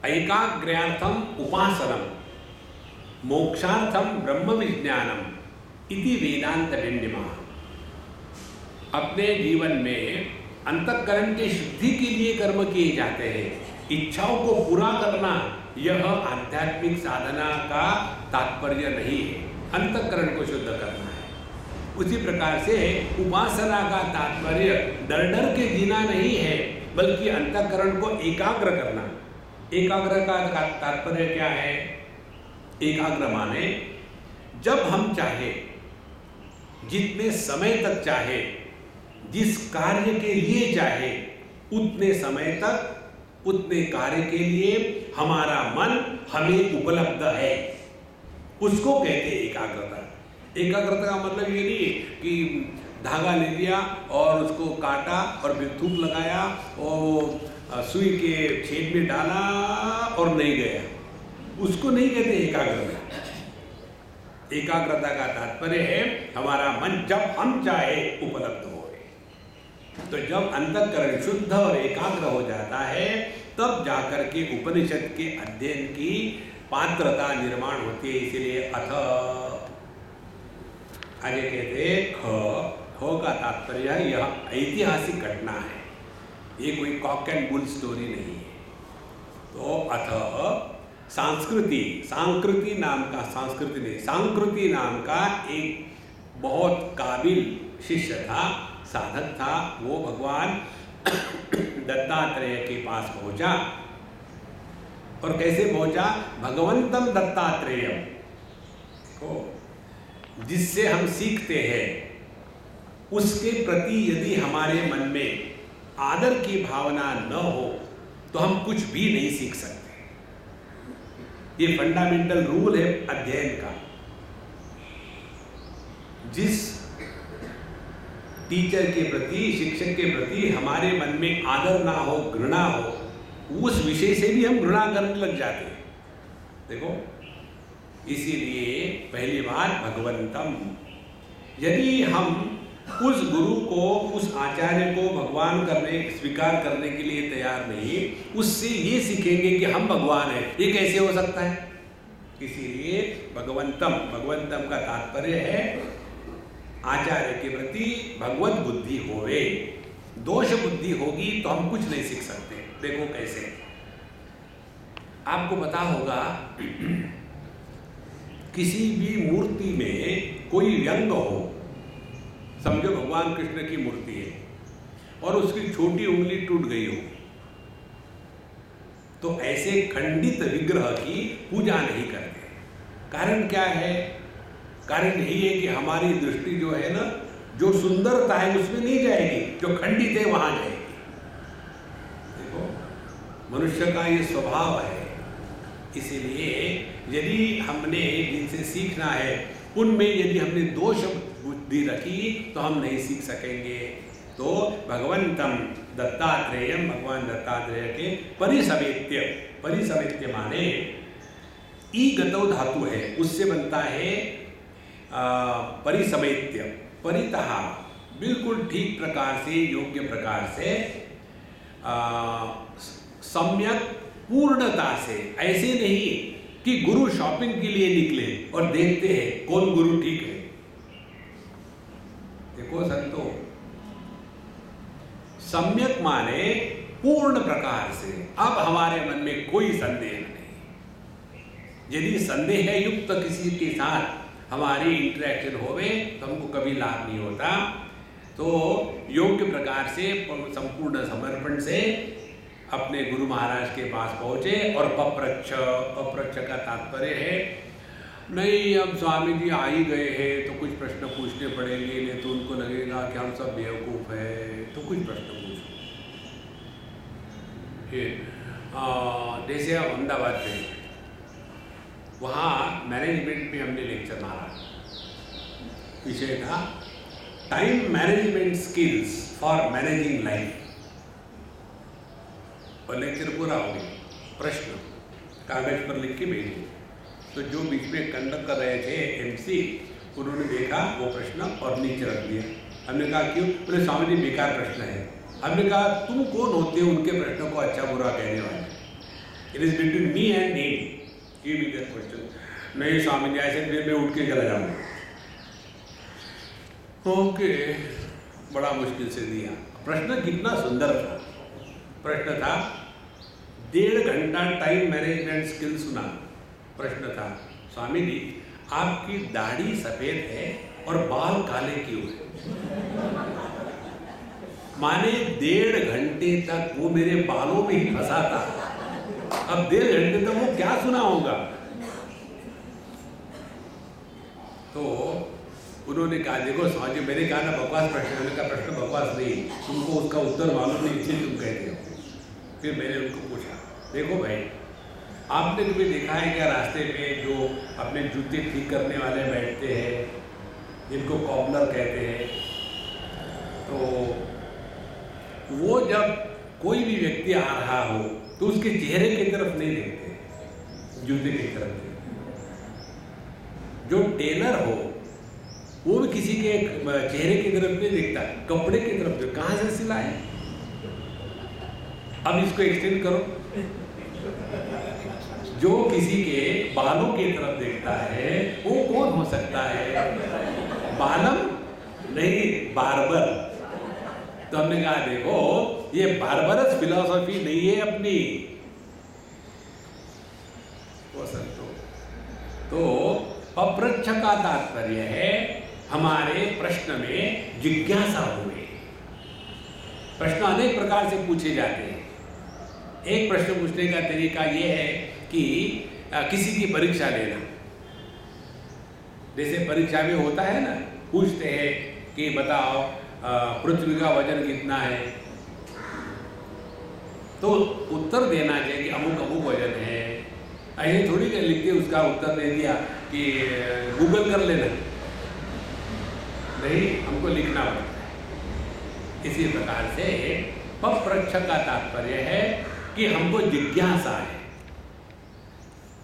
एकाग्र्यार्थम उपासनम मोक्षार्थम ब्रह्म विज्ञानम इति वेदांत डिंडिमा। अपने जीवन में अंतःकरण के शुद्धि के लिए कर्म किए जाते हैं। इच्छाओं को पूरा करना यह आध्यात्मिक साधना का तात्पर्य नहीं है, अंतःकरण को शुद्ध करना है। उसी प्रकार से उपासना का तात्पर्य डर डर के जीना नहीं है, बल्कि अंतःकरण को एकाग्र करना। एकाग्र का तात्पर्य क्या है? एकाग्र माने जब हम चाहे, जितने समय तक चाहे, जिस कार्य के लिए चाहे, उतने समय तक उतने कार्य के लिए हमारा मन हमें उपलब्ध है, उसको कहते हैं एकाग्रता। एकाग्रता का मतलब ये नहीं कि धागा ले लिया और उसको काटा और फिर थूक लगाया और सुई के छेद में डाला और नहीं गया, उसको नहीं कहते एकाग्रता। एकाग्रता का तात्पर्य है हमारा मन जब हम चाहे उपलब्ध हो। तो जब अंतःकरण शुद्ध और एकाग्र हो जाता है, तब जाकर के उपनिषद के अध्ययन की पात्रता निर्माण होती है। इसलिए अथ आगे कहते ख का तात्पर्य यह ऐतिहासिक घटना है, ये कोई कॉक एंड बुल स्टोरी नहीं है। तो अथ सांस्कृति नाम का, सांकृति नाम का एक बहुत काबिल शिष्य था, साधक था। वो भगवान दत्तात्रेय के पास पहुंचा। और कैसे पहुंचा? भगवंतम दत्तात्रेय को, जिससे हम सीखते हैं, उसके प्रति यदि हमारे मन में आदर की भावना न हो तो हम कुछ भी नहीं सीख सकते। ये फंडामेंटल रूल है अध्ययन का। जिस टीचर के प्रति, शिक्षक के प्रति हमारे मन में आदर ना हो, घृणा हो, उस विषय से भी हम घृणा करने लग जाते हैं। देखो, इसीलिए पहली बात भगवंतम, यदि हम उस गुरु को, उस आचार्य को भगवान स्वीकार करने के लिए तैयार नहीं, उससे ये सीखेंगे कि हम भगवान हैं, ये कैसे हो सकता है? इसीलिए भगवंतम का तात्पर्य है आचार्य के प्रति भगवत बुद्धि होवे। दोष बुद्धि होगी तो हम कुछ नहीं सीख सकते। देखो कैसे, आपको पता होगा किसी भी मूर्ति में कोई व्यंग हो, समझो भगवान कृष्ण की मूर्ति है और उसकी छोटी उंगली टूट गई हो, तो ऐसे खंडित विग्रह की पूजा नहीं करते। कारण क्या है? कारण यही है कि हमारी दृष्टि जो है ना, जो सुंदरता है उसमें नहीं जाएगी, जो खंडित है वहां जाएगी। देखो, मनुष्य का ये स्वभाव है। इसीलिए यदि हमने जिनसे सीखना है, उनमें यदि हमने दोष बुद्धि रखी तो हम नहीं सीख सकेंगे। तो भगवंतम दत्तात्रेयम, भगवान दत्तात्रेय के परिसवेत्य माने ई गतौ धातु है, उससे बनता है परिसमेत्य, परितः, बिल्कुल ठीक प्रकार से, योग्य प्रकार से, सम्यक पूर्णता से। ऐसे नहीं कि गुरु शॉपिंग के लिए निकले और देखते हैं कौन गुरु ठीक है। देखो संतो, सम्यक माने पूर्ण प्रकार से। अब हमारे मन में कोई संदेह नहीं। यदि संदेह युक्त किसी के साथ हमारी इंटरेक्शन होवे तो हमको कभी लाभ नहीं होता। तो योग्य प्रकार से, संपूर्ण समर्पण से अपने गुरु महाराज के पास पहुंचे और पप्रच्छ का तात्पर्य है, नहीं अब स्वामी जी आ ही गए हैं तो कुछ प्रश्न पूछने पड़ेंगे, नहीं तो उनको लगेगा कि हम सब बेवकूफ़ है, तो कुछ प्रश्न पूछो। जैसे अहमदाबाद में, वहाँ मैनेजमेंट में हमने लेक्चर मारा, विषय था time management skills for managing life. और लेक्चर पूरा हो गया, प्रश्न कागज पर लिख के भेजे। तो जो बीच में कंडक्ट कर रहे थे एमसी, उन्होंने देखा वो प्रश्न और नीचे रख दिया। हमने कहा क्यों? बोले स्वामी जी बेकार प्रश्न है। हमने कहा तुम कौन होते हो उनके प्रश्नों को अच्छा बुरा कहने वाले? It is between me and him, give me that question. नहीं स्वामी जी, ऐसे फिर मैं उठ के चला जाऊंगा। ओके, बड़ा मुश्किल से दिया। प्रश्न कितना सुंदर था। प्रश्न था 1.5 घंटा टाइम मैनेजमेंट स्किल सुना। प्रश्न था, स्वामी जी आपकी दाढ़ी सफेद है और बाल काले क्यों है? माने 1.5 घंटे तक वो मेरे बालों में ही फंसा था। अब 1.5 घंटे तक वो क्या सुना होगा? तो उन्होंने कहा देखो स्वामी जी, मैंने कहा ना बकवास प्रश्न। मैंने कहा प्रश्न बकवास नहीं, तुमको उसका उत्तर मालूम नहीं इसलिए तुम कहते हो। फिर मैंने उनको पूछा, देखो भाई आपने कभी देखा है क्या रास्ते में जो अपने जूते ठीक करने वाले बैठते हैं, जिनको कॉबलर कहते हैं, तो वो जब कोई भी व्यक्ति आ रहा हो तो उसके चेहरे की तरफ नहीं देखते, जूते की तरफ देखते। जो टेलर हो वो भी किसी के चेहरे की तरफ नहीं देखता, कपड़े की तरफ देखता। कहाँ से सिला है? अब इसको एक्सटेंड करो, जो किसी के बालों की तरफ देखता है वो कौन हो सकता है? बालम नहीं, बार्बर। तो हमने कहा देखो ये बार्बरस फिलॉसफी नहीं है अपनी। तो पप्रच्छ का तात्पर्य है हमारे प्रश्न में जिज्ञासा हुए। प्रश्न अनेक प्रकार से पूछे जाते हैं। एक प्रश्न पूछने का तरीका यह है कि किसी की परीक्षा लेना। जैसे परीक्षा में होता है ना, पूछते हैं कि बताओ पृथ्वी का वजन कितना है, तो उत्तर देना चाहिए कि अमुक अमुक वजन है। ऐसे थोड़ी कर लिख के उसका उत्तर दे दिया कि गूगल कर लेना, नहीं, हमको लिखना पड़ता है। इसी प्रकार से पप्रच्छ का तात्पर्य है कि हमको जिज्ञासा है।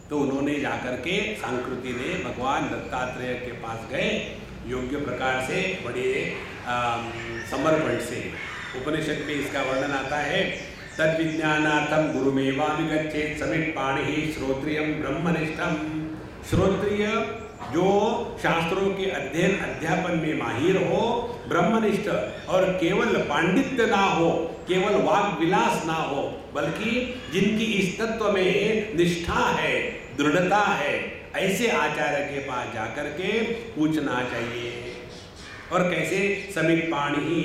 तो उन्होंने जाकर के सांकृति ने भगवान दत्तात्रेय के पास गए, योग्य प्रकार से, बड़े समर्पण से। उपनिषद में इसका वर्णन आता है, तद विज्ञानार्थम गुरुमेवाभिगच्छेत् समित् पाणिः श्रोत्रियं ब्रह्मनिष्ठम। श्रोत्रिय जो शास्त्रों के अध्ययन अध्यापन में माहिर हो, ब्रह्मनिष्ठ, और केवल पांडित्य ना हो, केवल वाग विलास ना हो, बल्कि जिनकी इस तत्व में निष्ठा है, दृढ़ता है, ऐसे आचार्य के पास जाकर के पूछना चाहिए। और कैसे? समित पाणी ही,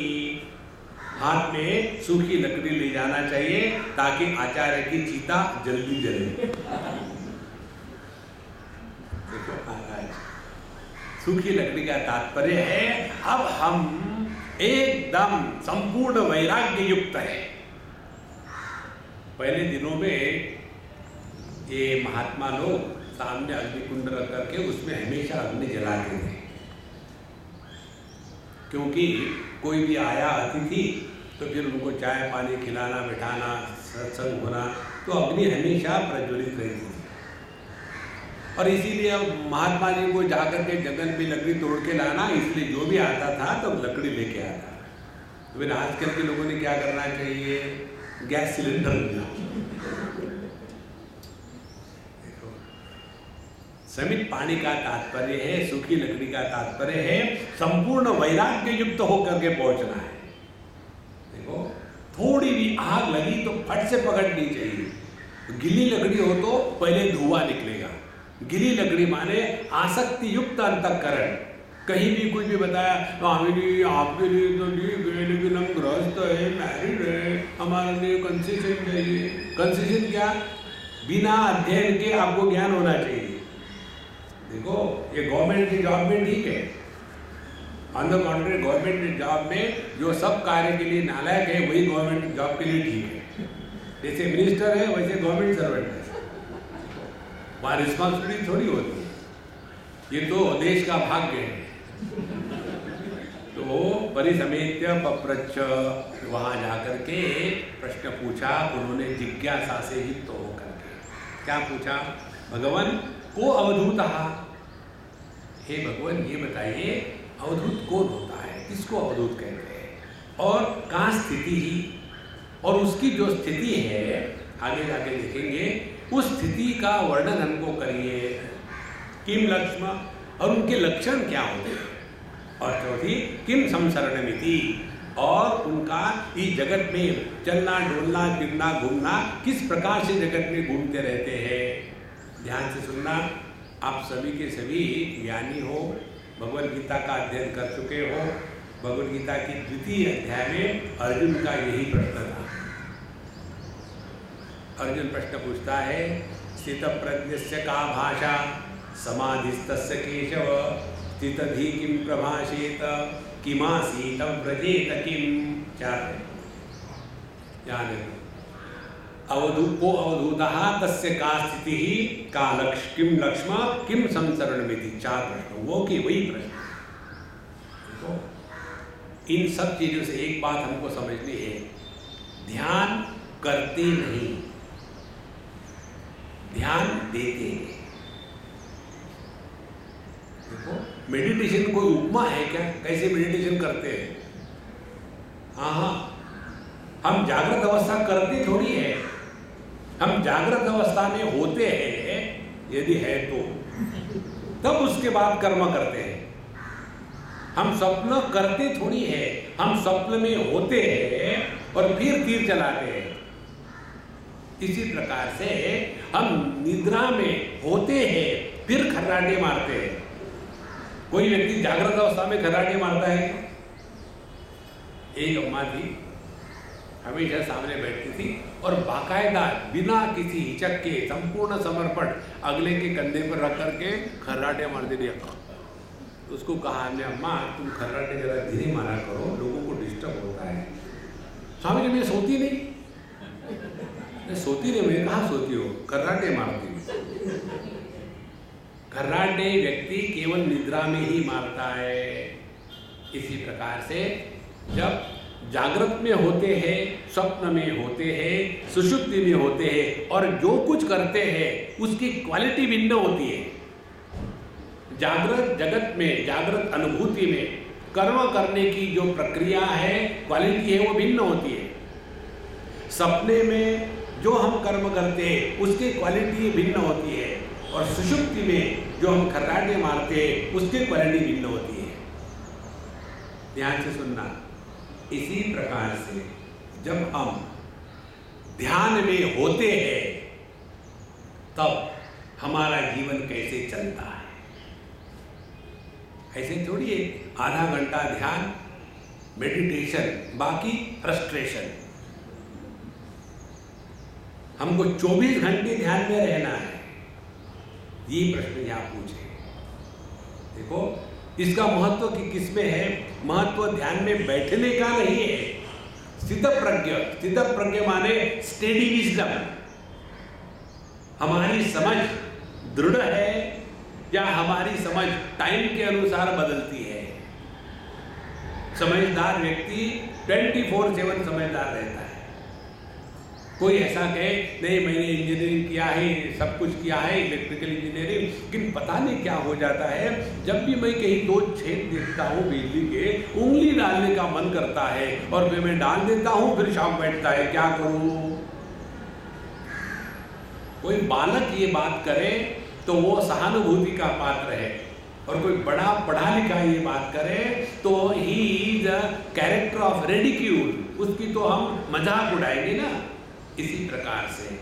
हाथ में सूखी लकड़ी ले जाना चाहिए ताकि आचार्य की चिता जल्दी जले। सूखी लकड़ी का तात्पर्य है अब हम एकदम संपूर्ण वैराग्य युक्त है। पहले दिनों में ये महात्मा लोग सामने अग्निकुंड रख करके उसमें हमेशा अग्नि जलाते थे, क्योंकि कोई भी आया अतिथि तो फिर उनको चाय पानी खिलाना, बिठाना, सत्संग होना, तो अग्नि हमेशा प्रज्वलित रहती थी। और इसीलिए अब महात्मा जी को जाकर के जंगल में लकड़ी तोड़ के लाना, इसलिए जो भी आता था तो लकड़ी लेके आता। तो फिर आजकल के लोगों ने क्या करना चाहिए, गैस सिलेंडर लिया। देखो, समित पानी का तात्पर्य है, सूखी लकड़ी का तात्पर्य है संपूर्ण वैराग्य युक्त होकर के पहुंचना है। देखो, थोड़ी भी आग लगी तो फट से पकड़नी चाहिए। गीली लकड़ी हो तो पहले धुआं निकलेगा। गीली लकड़ी माने आसक्ति युक्त अंतःकरण। कहीं भी कुछ भी बताया, स्वामी आपके लिए तो ठीक है, लेकिन हम गृहस्थ है, मैरिड है, हमारे लिए कंसेशन चाहिए। कंसेशन क्या? बिना अध्ययन के आपको ज्ञान होना चाहिए। देखो, ये गवर्नमेंट की जॉब में ठीक है, ऑन द कॉन्ट्री गवर्नमेंट जॉब में जो सब कार्य के लिए नालायक है वही गवर्नमेंट जॉब के लिए ठीक है। जैसे मिनिस्टर है वैसे गवर्नमेंट सर्वेंट है, वहाँ रिस्पॉन्सिबिलिटी थोड़ी होती है, ये तो देश का भाग्य है। तो परिसमेत्य पप्रच्छ, वहाँ जाकर के प्रश्न पूछा उन्होंने जिज्ञासा से युक्त होकर के। क्या पूछा? भगवान को अवधूतः, हे भगवान ये बताइए अवधूत कौन होता है, किसको अवधूत कहते हैं, और कहाँ स्थिति ही, और उसकी जो स्थिति है आगे जाके देखेंगे, उस स्थिति का वर्णन हमको करिए। किम लक्ष्म, और उनके लक्षण क्या होते हैं, और चौथी किम संसरणमिति, और उनका इस जगत में चलना डोलना फिरना घूमना किस प्रकार से जगत में घूमते रहते हैं। ध्यान से सुनना, आप सभी के सभी ज्ञानी हो, भगवद गीता का अध्ययन कर चुके हो। भगवद गीता की द्वितीय अध्याय में अर्जुन का यही प्रश्न था। अर्जुन प्रश्न पूछता है, स्थितप्रज्ञस्य का भाषा समाधिस्तस्य केशव, स्थितधि किम प्रभाषेत किमासीत व्रजेत किम। क्या है? अवधूतो अवधूतः तस्य का स्थिति ही का लक्ष्य किम लक्ष्म किम संसरणमिति। 4 प्रश्न, वो कि वही प्रश्न। देखो, इन सब चीजों से एक बात हमको समझनी है, ध्यान करते नहीं, ध्यान देते हैं। देखो, मेडिटेशन कोई उपमा है क्या? कैसे मेडिटेशन करते हैं? हाँ, हम जागृत अवस्था करते थोड़ी है, हम जागृत अवस्था में होते हैं, यदि है तो, तब उसके बाद कर्म करते हैं। हम स्वप्न करते थोड़ी है, हम स्वप्न में होते हैं और फिर तीर चलाते हैं। इसी प्रकार से हम निद्रा में होते हैं फिर खर्राटे मारते हैं। कोई व्यक्ति जागृत अवस्था में खर्राटे मारता है? एक अम्मा थी, हमेशा सामने बैठती थी और बाकायदा बिना किसी हिचक के संपूर्ण समर्पण अगले के कंधे पर रख करके खर्राटे मारती थी। उसको कहा हमने, अम्मा तुम खर्राटे जरा धीरे मारा करो, लोगों को डिस्टर्ब होता है। स्वामी जी मैं सोती नहीं, सोती नहीं। मैं कहाँ सोती हो? खर्राटे मारती हूँ। खर्राटे व्यक्ति केवल निद्रा में ही मारता है। इसी प्रकार से जब जागृत में होते हैं, स्वप्न में होते हैं, सुषुप्ति में होते हैं और जो कुछ करते हैं उसकी क्वालिटी भिन्न होती है। जागृत जगत में, जागृत अनुभूति में कर्म करने की जो प्रक्रिया है, क्वालिटी है, वो भिन्न होती है। सपने में जो हम कर्म करते हैं उसकी क्वालिटी भिन्न होती है और सुषुप्ति में जो हम खर्राटे मारते हैं उसकी क्वालिटी भिन्न होती है। ध्यान से सुनना। इसी प्रकार से जब हम ध्यान में होते हैं तब हमारा जीवन कैसे चलता है। ऐसे थोड़ी है आधा घंटा ध्यान मेडिटेशन, बाकी फ्रस्ट्रेशन। हमको 24 घंटे ध्यान में रहना है, ये प्रश्न यहाँ पूछे। देखो इसका महत्व किसमें है? महत्व ध्यान में बैठने का नहीं है। स्थित प्रज्ञ, स्थित प्रज्ञ माने स्टेडी विजडम। हमारी समझ दृढ़ है या हमारी समझ टाइम के अनुसार बदलती है। समझदार व्यक्ति 24/7 समझदार रहता है। कोई ऐसा कहे नहीं मैंने इंजीनियरिंग किया है, सब कुछ किया है, इलेक्ट्रिकल इंजीनियरिंग, लेकिन पता नहीं क्या हो जाता है, जब भी मैं कहीं 2 छेद देखता हूँ बिजली के, उंगली डालने का मन करता है और फिर मैं डाल देता हूँ, फिर शौक बैठता है, क्या करूँ। कोई बालक ये बात करे तो वो सहानुभूति का पात्र है, और कोई बड़ा पढ़ा लिखा ये बात करे तो he is a character of ridicule, उसकी तो हम मजाक उड़ाएंगे ना। इसी प्रकार से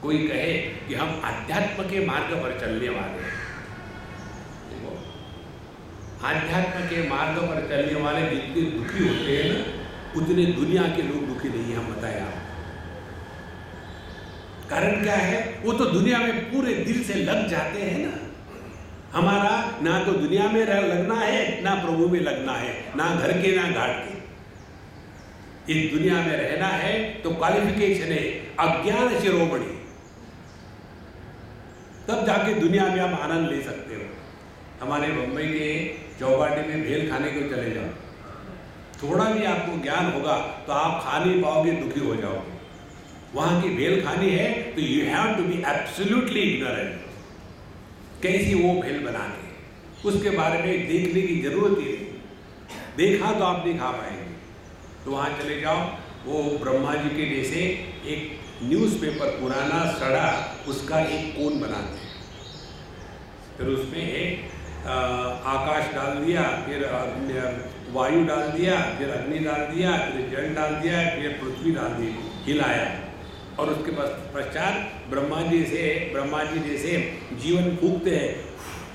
कोई कहे कि हम अध्यात्म के मार्ग पर चलने वाले हैं, देखो अध्यात्म के मार्ग पर चलने वाले जितने दुखी होते हैं ना, उतने दुनिया के लोग दुखी नहीं है। हम बताएं आप कारण क्या है, वो तो दुनिया में पूरे दिल से लग जाते हैं ना। हमारा ना तो दुनिया में लगना है, ना प्रभु में लगना है, ना घर के ना घाट के। इस दुनिया में रहना है तो क्वालिफिकेशन है अज्ञान शिरोमणि, तब जाके दुनिया में आप आनंद ले सकते हो। हमारे मुंबई के चौपाटी में भेल खाने को चले जाओ, थोड़ा भी आपको ज्ञान होगा तो आप खा नहीं पाओगे, दुखी हो जाओगे। वहां की भेल खानी है तो you have to be absolutely ignorant, कैसी वो भेल बनाते हैं उसके बारे में देखने की जरूरत ही नहीं, देखा तो आप नहीं खा पाएंगे। तो वहाँ चले जाओ, वो ब्रह्मा जी के जैसे एक न्यूज़पेपर पुराना सड़ा उसका एक कोन बनाते हैं, फिर उसमें एक आकाश डाल दिया, फिर वायु डाल दिया, फिर अग्नि डाल दिया, फिर जल डाल दिया, फिर पृथ्वी डाल दी, हिलाया, और उसके पश्चात ब्रह्मा जी जैसे जीवन फूकते हैं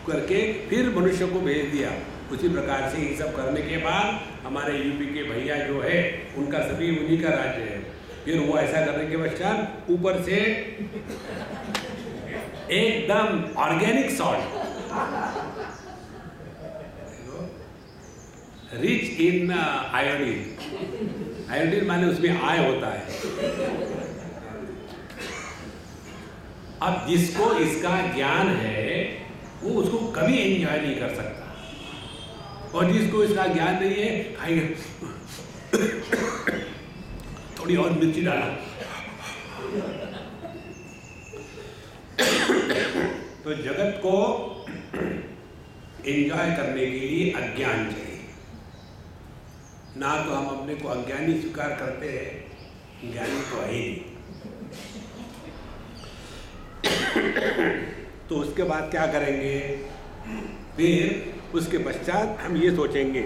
करके फिर मनुष्य को भेज दिया। उसी प्रकार से ये सब करने के बाद हमारे यूपी के भैया जो है उनका सभी उन्हीं का राज्य है। फिर वो ऐसा करने के पश्चात ऊपर से एकदम organic salt, rich in iodine, iodine माने उसमें आय होता है। अब जिसको इसका ज्ञान है वो उसको कभी एंजॉय नहीं कर सकता, और जिसको इसका ज्ञान नहीं है खाएंगे थोड़ी और मिर्ची डाला तो जगत को एंजॉय करने के लिए अज्ञान चाहिए। ना तो हम अपने को अज्ञानी स्वीकार करते हैं, ज्ञानी तो है ही नहीं। तो उसके बाद क्या करेंगे, फिर उसके पश्चात हम ये सोचेंगे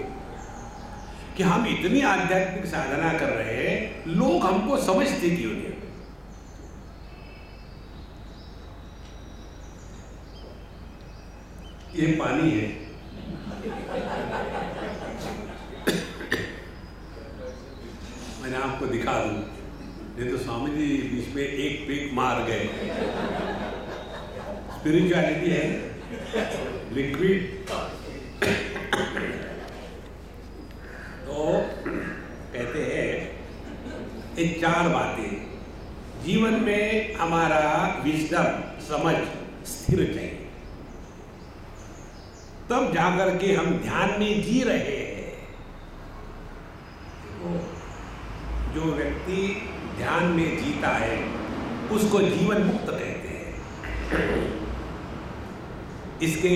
कि हम इतनी आध्यात्मिक साधना कर रहे हैं, लोग हमको समझते क्यों नहीं। ये पानी है, मैंने आपको दिखा दूं, नहीं तो स्वामी जी बीच में एक पेक मार गए। स्पिरिचुअलिटी है लिक्विड। तो कहते हैं ये 4 बातें जीवन में हमारा विजडम समझ स्थिर चाहिए, तब जाकर के हम ध्यान में जी रहे हैं। जो व्यक्ति ध्यान में जीता है उसको जीवन मुक्त कहते हैं। इसके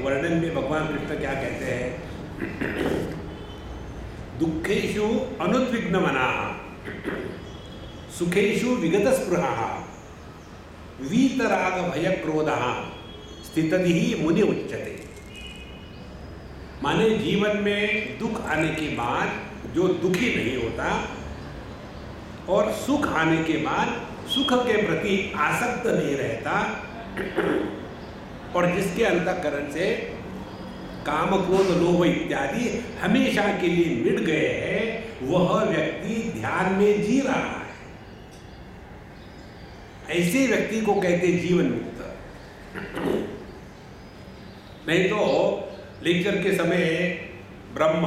वर्णन में भगवान कृष्ण क्या कहते हैं, दुखेषु अनुद्विग्न मनाः सुखेषु विगत स्पृहः वीतराग भय क्रोधः स्थितधिः मुनि उच्यते। माने जीवन में दुख आने के बाद जो दुखी नहीं होता और सुख आने के बाद सुख के प्रति आसक्त नहीं रहता, और जिसके अंतःकरण से काम क्रोध लोभ इत्यादि हमेशा के लिए मिट गए हैं, वह व्यक्ति ध्यान में जी रहा है। ऐसे व्यक्ति को कहते जीवन मुक्त। नहीं तो लेक्चर के समय ब्रह्म,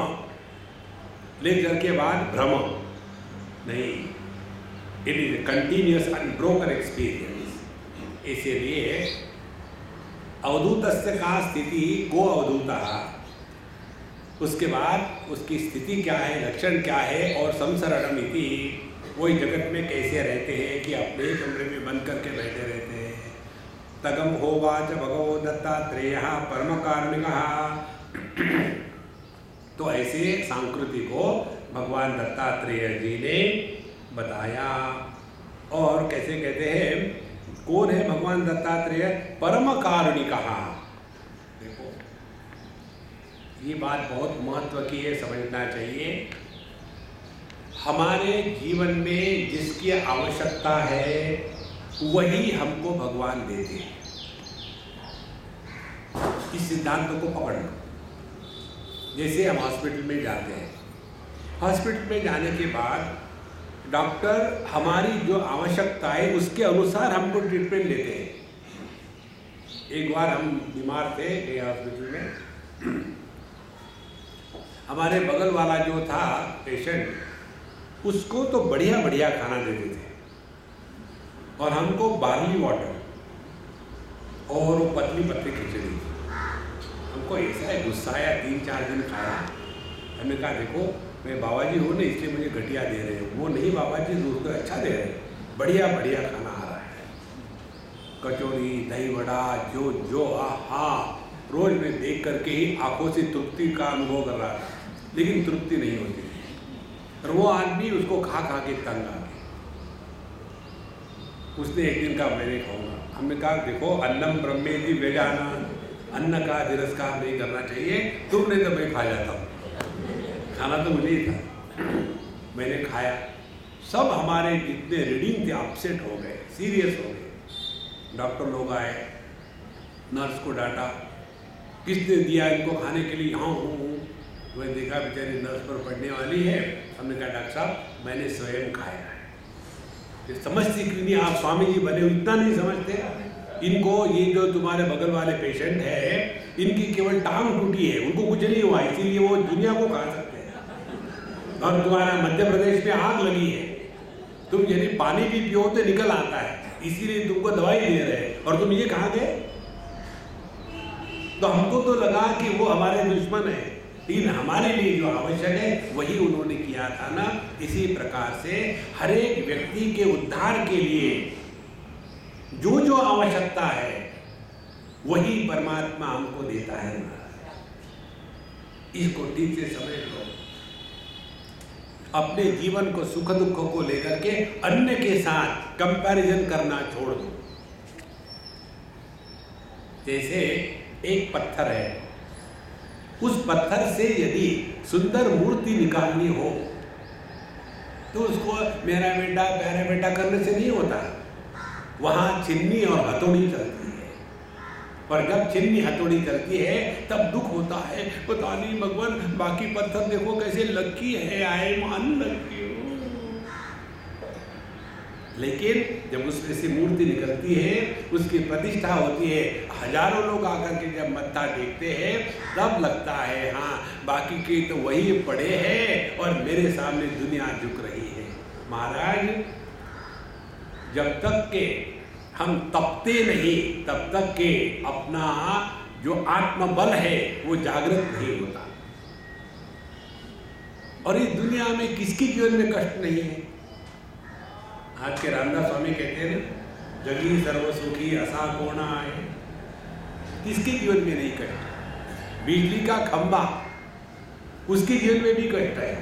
लेक्चर के बाद भ्रम नहीं, it is continuous unbroken experience. इसीलिए अवधूतस्य का स्थिति को अवधूतः, उसके बाद उसकी स्थिति क्या है, लक्षण क्या है, और संसरणम इति वही जगत में कैसे रहते हैं कि अपने ही कमरे में बंद करके बैठे रहते हैं। तगम होवाच भगवो दत्तात्रेयः परम कारुणिकः। तो ऐसे सांकृति को भगवान दत्तात्रेय जी ने बताया। और कैसे कहते हैं, कौन है भगवान दत्तात्रेय? परम कारुणिकः। देखो ये बात बहुत महत्व की है, समझना चाहिए। हमारे जीवन में जिसकी आवश्यकता है वही हमको भगवान देते हैं। इस सिद्धांत को पकड़ लो। जैसे हम हॉस्पिटल में जाते हैं, हॉस्पिटल में जाने के बाद डॉक्टर हमारी जो आवश्यकता है उसके अनुसार हमको ट्रीटमेंट देते हैं। एक बार हम बीमार थे गए हॉस्पिटल में, हमारे बगल वाला जो था पेशेंट, उसको तो बढ़िया बढ़िया खाना देते थे और हमको बार्ली वाटर और पतली पतली खिचड़ी। हमको ऐसा है गुस्सा आया, 3-4 दिन खाया। हमने कहा देखो मैं बाबा जी हूँ ना, इसलिए मुझे घटिया दे रहे हो। वो नहीं बाबा जी, दूध तो अच्छा दे रहे हैं, बढ़िया बढ़िया खाना आ रहा है, कचौड़ी दही वड़ा जो जो आहा। रोज मैं देख करके ही आंखों से तृप्ति का अनुभव कर रहा था, लेकिन तृप्ति नहीं होती। और वो आदमी उसको खा खा के तंग आ गया। उसने एक दिन कहा मैं नहीं खाऊंगा। हमने कहा देखो अन्नम ब्रह्मेति वेदानान, अन्न का तिरस्कार नहीं करना चाहिए। तुमने तो मैं खा जाता हूँ, खाना तो मुझे ही था। मैंने खाया। सब हमारे जितने रीडिंग थे अपसेट हो गए, सीरियस हो गए। डॉक्टर लोग आए, नर्स को डांटा, किसने दिया इनको खाने के लिए? हाँ हूँ। मैं देखा बेचारी नर्स पर पड़ने वाली है। हमने कहा डॉक्टर साहब मैंने स्वयं खाया है। ये समझती क्यों नहीं आप? स्वामी जी बने इतना नहीं समझते इनको। ये जो तुम्हारे बगल वाले पेशेंट है, इनकी केवल टांग टूटी है, उनको कुछ नहीं हुआ, इसीलिए वो दुनिया को खा सकते हैं। और तुम्हारा मध्य प्रदेश में आग लगी है, तुम यदि पानी भी पियो तो निकल आता है, इसीलिए तुमको दवाई दे रहे हैं और तुम ये खा गए। तो हमको तो लगा कि वो हमारे दुश्मन है, लेकिन हमारे लिए जो आवश्यक है वही उन्होंने किया था ना। इसी प्रकार से हर एक व्यक्ति के उद्धार के लिए जो जो आवश्यकता है वही परमात्मा हमको देता है। इसको ठीक से समझ लो। अपने जीवन को सुख दुखों को लेकर के अन्य के साथ कंपैरिजन करना छोड़ दो। जैसे एक पत्थर है, उस पत्थर से यदि सुंदर मूर्ति निकालनी हो तो उसको मेरा बेटा प्यारा बेटा करने से नहीं होता। वहाँ छिन्नी और हथौड़ी चलती है, और जब छिन्नी हथौड़ी चलती है तब दुख होता है। पता नहीं भगवान बाकी पत्थर देखो कैसे लकी है, आए मान लकी हो। लेकिन जब उसमें से मूर्ति निकलती है, उसकी प्रतिष्ठा होती है, हजारों लोग आकर के जब मत्था टेकते हैं तब लगता है हाँ बाकी के तो वही पड़े हैं और मेरे सामने दुनिया झुक रही है। महाराज जब तक के हम तपते नहीं तब तक के अपना जो आत्मबल है वो जागृत नहीं होता। और इस दुनिया में किसकी जीवन में कष्ट नहीं है? आज के रामदास स्वामी कहते हैं ना, जगी सर्व सुखी असा कोना आए। किसके जीवन में नहीं कष्ट? बिजली का खंबा, उसके जीवन में भी कष्ट है।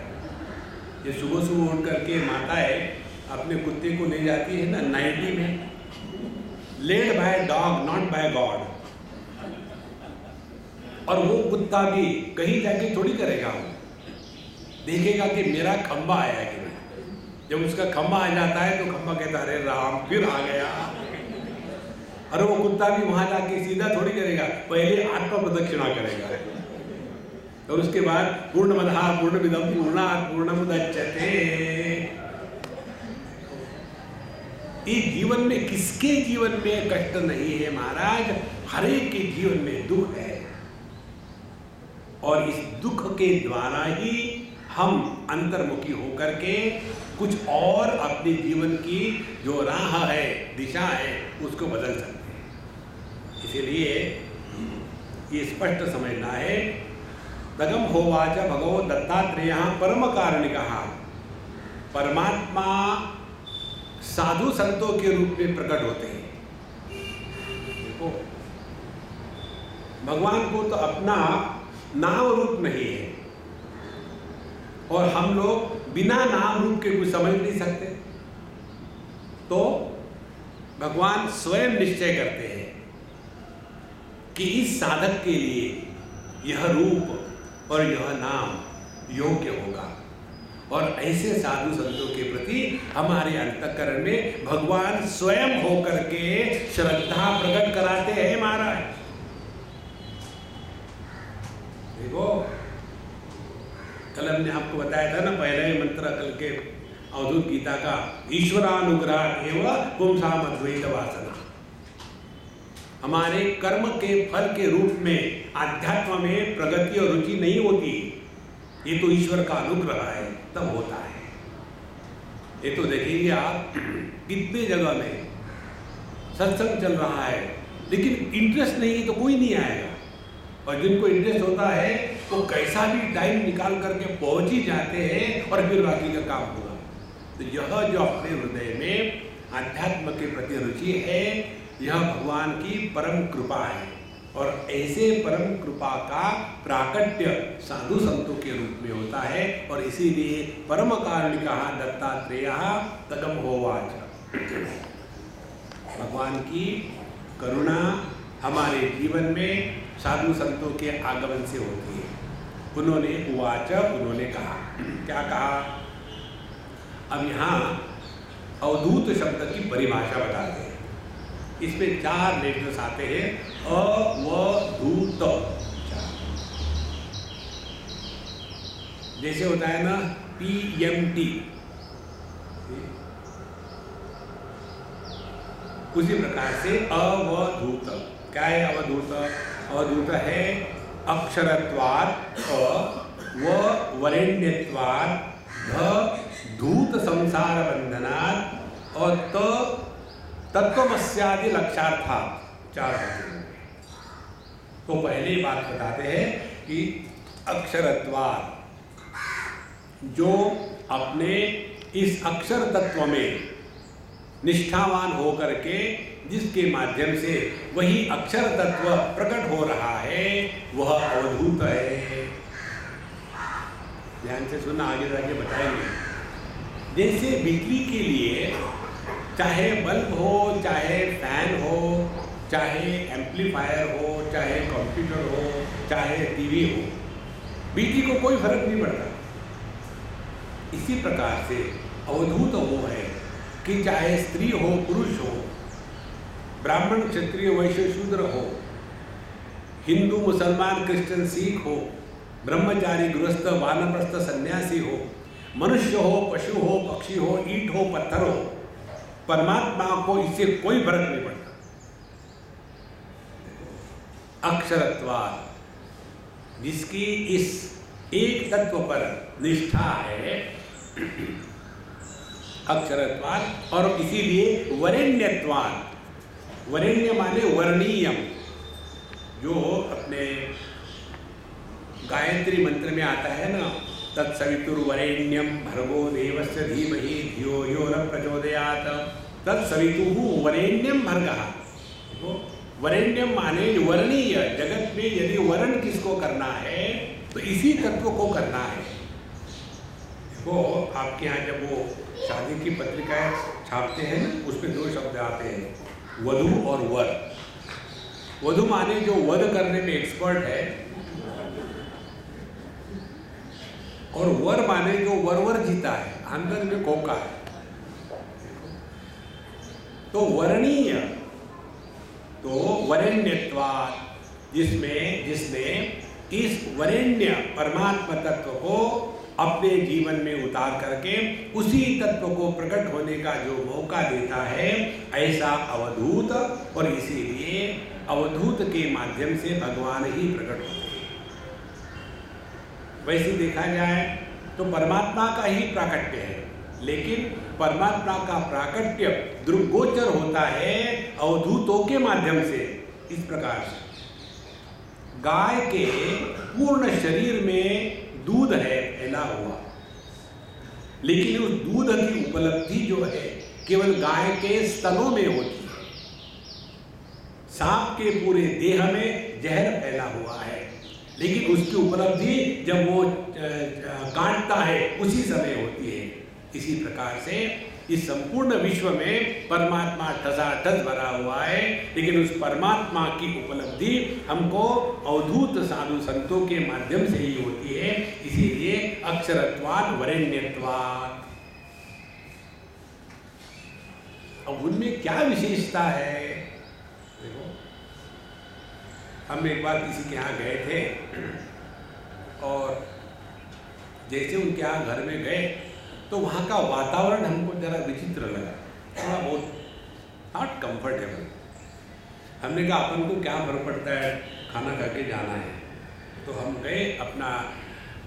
ये सुबह सुबह उठ करके माताएं अपने कुत्ते को ले जाती है ना नाइटी में, led by dog not by God. और वो कुत्ता भी कहीं जाके थोड़ी करेगा, वो देखेगा कि मेरा खंबा आया कि नहीं। जब उसका खंबा आ जाता है तो खंबा कहता अरे राम फिर आ गया। और वो कुत्ता भी वहां जाके सीधा थोड़ी करेगा, पहले आत्म प्रदक्षिणा करेगा और उसके बाद पूर्णमदः पूर्णमिदं पूर्णात् पूर्णमुदच्यते। इस जीवन में किसके जीवन में कष्ट नहीं है महाराज? हर एक के जीवन में दुख है, और इस दुख के द्वारा ही हम अंतर्मुखी होकर के कुछ और अपने जीवन की जो राह है, दिशा है, उसको बदल सकते हैं। इसीलिए ये स्पष्ट समझना है। तगम होवाच भगवो दत्तात्रेयः परम कारुणिकः। परमात्मा साधु संतों के रूप में प्रकट होते हैं। देखो, भगवान को तो अपना नाम रूप नहीं है, और हम लोग बिना नाम रूप के कुछ समझ नहीं सकते। तो भगवान स्वयं निश्चय करते हैं कि इस साधक के लिए यह रूप और यह नाम योग्य होगा, और ऐसे साधु संतों के प्रति हमारे अंतःकरण में भगवान स्वयं होकर के श्रद्धा प्रकट कराते हैं महाराज। देखो, कल हमने आपको बताया था ना, पहले ही मंत्र कल के अवधूत गीता का, ईश्वरानुग्रह एवं पुंसाम अद्वैत वासना। हमारे कर्म के फल के रूप में आध्यात्म में प्रगति और रुचि नहीं होती, ये तो ईश्वर का अनुग्रह है, तब होता है। ये तो देखेंगे आप, कितने जगह में सत्संग चल रहा है, लेकिन इंटरेस्ट नहीं है तो कोई नहीं आएगा, और जिनको इंटरेस्ट होता है वो कैसा भी टाइम निकाल करके पहुंच ही जाते हैं, और फिर बाकी का काम होगा। तो यह जो अपने हृदय में आध्यात्म के प्रति रुचि है, यह भगवान की परम कृपा है, और ऐसे परम कृपा का प्राकट्य साधु संतों के रूप में होता है। और इसीलिए परम कारुणिकः दत्तात्रेयः तदम होवाच। भगवान की करुणा हमारे जीवन में साधु संतों के आगमन से होती है। उन्होंने उवाच, उन्होंने कहा, क्या कहा? अब यहाँ अवधूत शब्द की परिभाषा बताते हैं। इसमें 4 लेटर्स आते हैं, अवधूत। जैसे होता है ना PMT, उसी प्रकार से अवधूत। क्या है अवधूत? अवधूत है अक्षरत्वात् व वरेण्यत्वात् धूत संसार बंधनात् और तत्वमस्यादि लक्षार्था 4 होते हैं। तो पहले बात बताते हैं कि अक्षरत्वात्, जो अपने इस अक्षर तत्व में निष्ठावान होकर के जिसके माध्यम से वही अक्षर तत्व प्रकट हो रहा है, वह अवधूत है। ध्यान से सुनना, आगे जाके बताएंगे। जैसे बिजली के लिए चाहे बल्ब हो, चाहे फैन हो, चाहे एम्पलीफायर हो, चाहे कंप्यूटर हो, चाहे टीवी हो, बिजली को कोई फर्क नहीं पड़ता। इसी प्रकार से अवधूत वो है कि चाहे स्त्री हो, पुरुष हो, ब्राह्मण क्षत्रिय वैश्य शूद्र हो, हिंदू मुसलमान क्रिश्चियन सिख हो, ब्रह्मचारी गृहस्थ वानप्रस्थ सन्यासी हो, मनुष्य हो, पशु हो, पक्षी हो, ईंट हो, पत्थर हो, परमात्मा को इससे कोई फर्क नहीं पड़ता। अक्षरत्वात्, जिसकी इस एक तत्व पर निष्ठा है, अक्षरत्वात्, और इसीलिए वरेण्यत्वात्। वरेण्य माने वर्णीयम, जो अपने गायत्री मंत्र में आता है ना, तत्सवितुर्वरेण्यम भर्गो देवस्य धीमहि धियो यो न प्रचोदयात्, तत्सवितुः वरेण्यम भर्गः। तो वरेण्यम माने वर्णीय, जगत में यदि वर्ण किसको करना है तो इसी तत्व को करना है। देखो, आपके यहाँ जब वो शादी की पत्रिकाएं छापते हैं, उसमें 2 शब्द आते हैं, वधू और वर। वधू माने जो वध करने में एक्सपर्ट है, और वर माने जो वर जीता है, अंदर में खोखा है। तो वर्णीय, तो वरेण्यत्वात्, जिसने इस वरेण्य परमात्मा तत्व को अपने जीवन में उतार करके उसी तत्व को प्रकट होने का जो मौका देता है, ऐसा अवधूत। और इसीलिए अवधूत के माध्यम से भगवान ही प्रकट होते हैं। वैसे देखा जाए तो परमात्मा का ही प्राकट्य है, लेकिन परमात्मा का प्राकट्य दृग्गोचर होता है अवधूतों के माध्यम से। इस प्रकार से गाय के पूर्ण शरीर में दूध है फैला हुआ, लेकिन उस दूध की उपलब्धि जो है केवल गाय के स्तनों में होती है। सांप के पूरे देह में जहर फैला हुआ है, लेकिन उसकी उपलब्धि जब वो काटता है उसी समय होती है। इसी प्रकार से इस संपूर्ण विश्व में परमात्मा ठसाठस भरा हुआ है, लेकिन उस परमात्मा की उपलब्धि हमको अवधूत साधु संतों के माध्यम से ही होती है। इसीलिए अक्षरत्वात् वरेण्यत्वात्। अब उनमें क्या विशेषता है? देखो, हम एक बार किसी के यहाँ गए थे और जैसे उनके यहाँ घर में गए तो वहाँ का वातावरण हमको जरा विचित्र लगा, थोड़ा बहुत नॉट कंफर्टेबल। हमने कहा अपन को क्या फर्क पड़ता है, खाना खा के जाना है। तो हम गए, अपना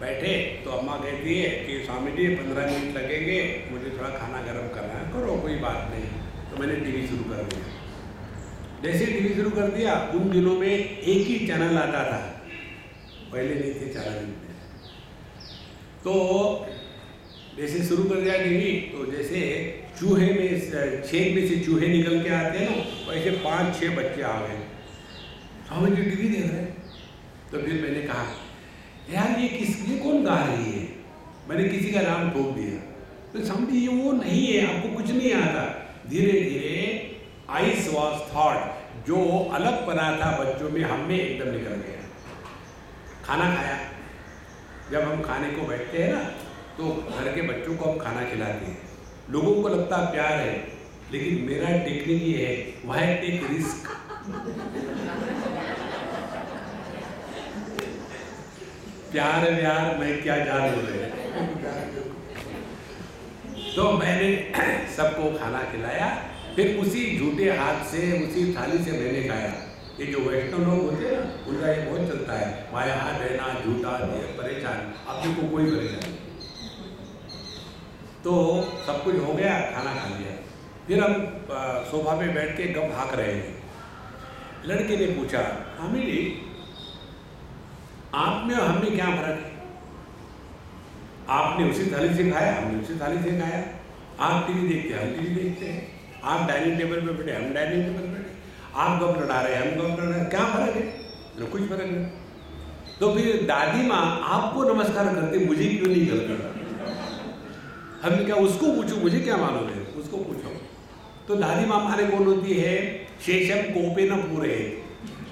बैठे तो अम्मा कहती है कि स्वामी जी 15 मिनट लगेंगे, मुझे थोड़ा खाना गर्म करना है। करो, कोई बात नहीं। तो मैंने टीवी शुरू कर दिया। जैसे टीवी शुरू कर दिया, उन दिनों में एक ही चैनल आता था, पहले नहीं थे चैनल। तो जैसे शुरू कर दिया टीवी, तो जैसे चूहे में छेद में से चूहे निकल के आते हैं ना, वैसे 5-6 बच्चे आ गए। स्वामी जी टीवी देख रहे हैं। तो फिर मैंने कहा यार ये किसके कौन गा रही है? मैंने किसी का नाम ठोक दिया। तो समझिए ये वो नहीं है, आपको कुछ नहीं आता। धीरे धीरे आइस वॉज थॉट, जो अलग बना था बच्चों में, हम में एकदम निकल गया। खाना खाया। जब हम खाने को बैठते हैं ना, तो घर के बच्चों को हम खाना खिलाते हैं। लोगों को लगता प्यार है, लेकिन मेरा टेक्निक ये है, व्हाई टेक रिस्क। प्यार व्यार मैं क्या जान रहे। तो मैंने सबको खाना खिलाया, फिर उसी झूठे हाथ से, उसी थाली से मैंने खाया। ये जो वैष्णव लोग होते हैं ना, उनका ये बहुत चलता है, माया हाथ रहना झूठा परेशान, अपने को कोई परेशान नहीं। तो सब कुछ हो गया, खाना खा लिया। फिर हम सोफा पे बैठ के गप हाँक रहे थे। लड़के ने पूछा, हामी जी आप में और हम में क्या फर्क है? आपने उसी थाली से खाया, हमने उसी थाली से खाया। आप टीवी देखते हैं, हम टीवी देखते हैं। आप डाइनिंग टेबल पे बैठे, हम डाइनिंग टेबल पे बैठे। आप गप लड़ा रहे, हम गप लड़ा रहे, क्या फर्क है? तो कुछ फर्क नहीं। तो फिर दादी माँ आपको नमस्कार करते, मुझे क्यों नहीं करते? हमने क्या उसको पूछो, मुझे क्या मालूम है, उसको पूछो। तो दादी माँ हमारे कौन होती है? शेषम कोपे न पूरे।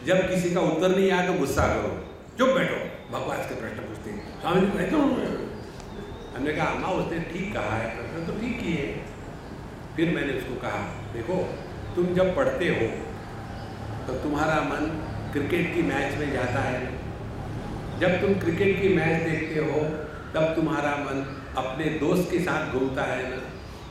जब किसी का उत्तर नहीं आया तो गुस्सा करो, चुप बैठो, भगवान के प्रश्न पूछते हैं। स्वामी जी बैठो। हमने कहा अम्मा उसने ठीक कहा है, प्रश्न तो ठीक ही है। फिर मैंने उसको कहा, देखो तुम जब पढ़ते हो तो तुम्हारा मन क्रिकेट की मैच में जाता है। जब तुम क्रिकेट की मैच देखते हो तब तुम्हारा मन अपने दोस्त के साथ घूमता है ना।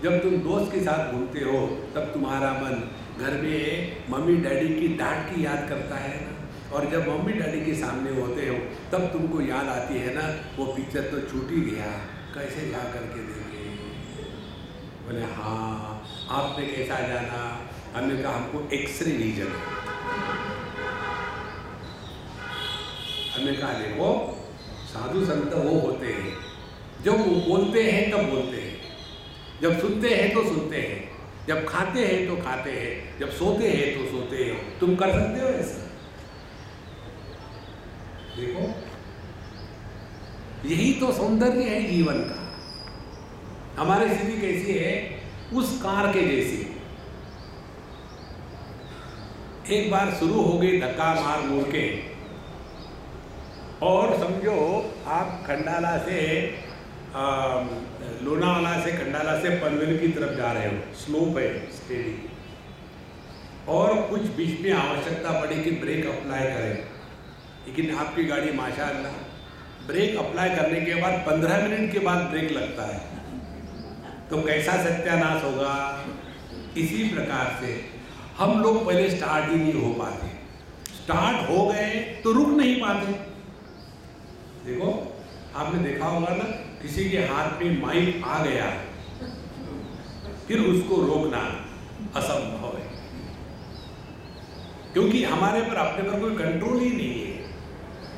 जब तुम दोस्त के साथ घूमते हो तब तुम्हारा मन घर में मम्मी डैडी की डांट की याद करता है ना। और जब मम्मी डैडी के सामने होते हो तब तुमको याद आती है ना, वो पिक्चर तो छूट ही गया, कैसे जा करके देखे। बोले हाँ, आपने कैसा जाना? हमने कहा हमको एक्सरे रीजन। हमने कहा देखो साधु संत वो होते हैं जब वो बोलते हैं तब बोलते हैं, जब सुनते हैं तो सुनते हैं, जब खाते हैं तो खाते हैं, जब सोते हैं तो सोते हैं। तुम कर सकते हो ऐसा? देखो यही तो सौंदर्य है जीवन का। हमारी स्थिति कैसी है? उस कार के जैसी। एक बार शुरू हो गई धक्का मार मुड़ के, और समझो आप खंडाला से लोनावाला से खंडाला से पनवेल की तरफ जा रहे हो, स्लोप है स्टेडी, और कुछ बीच में आवश्यकता पड़ी कि ब्रेक अप्लाई करें, लेकिन आपकी गाड़ी माशाअल्लाह ब्रेक अप्लाई करने के बाद 15 मिनट के बाद ब्रेक लगता है, तो कैसा सत्यानाश होगा। इसी प्रकार से हम लोग पहले स्टार्ट ही नहीं हो पाते, स्टार्ट हो गए तो रुक नहीं पाते। देखो आपने देखा होगा ना, किसी के हाथ में माइक आ गया फिर उसको रोकना असंभव है, क्योंकि हमारे पर अपने पर कोई कंट्रोल ही नहीं है।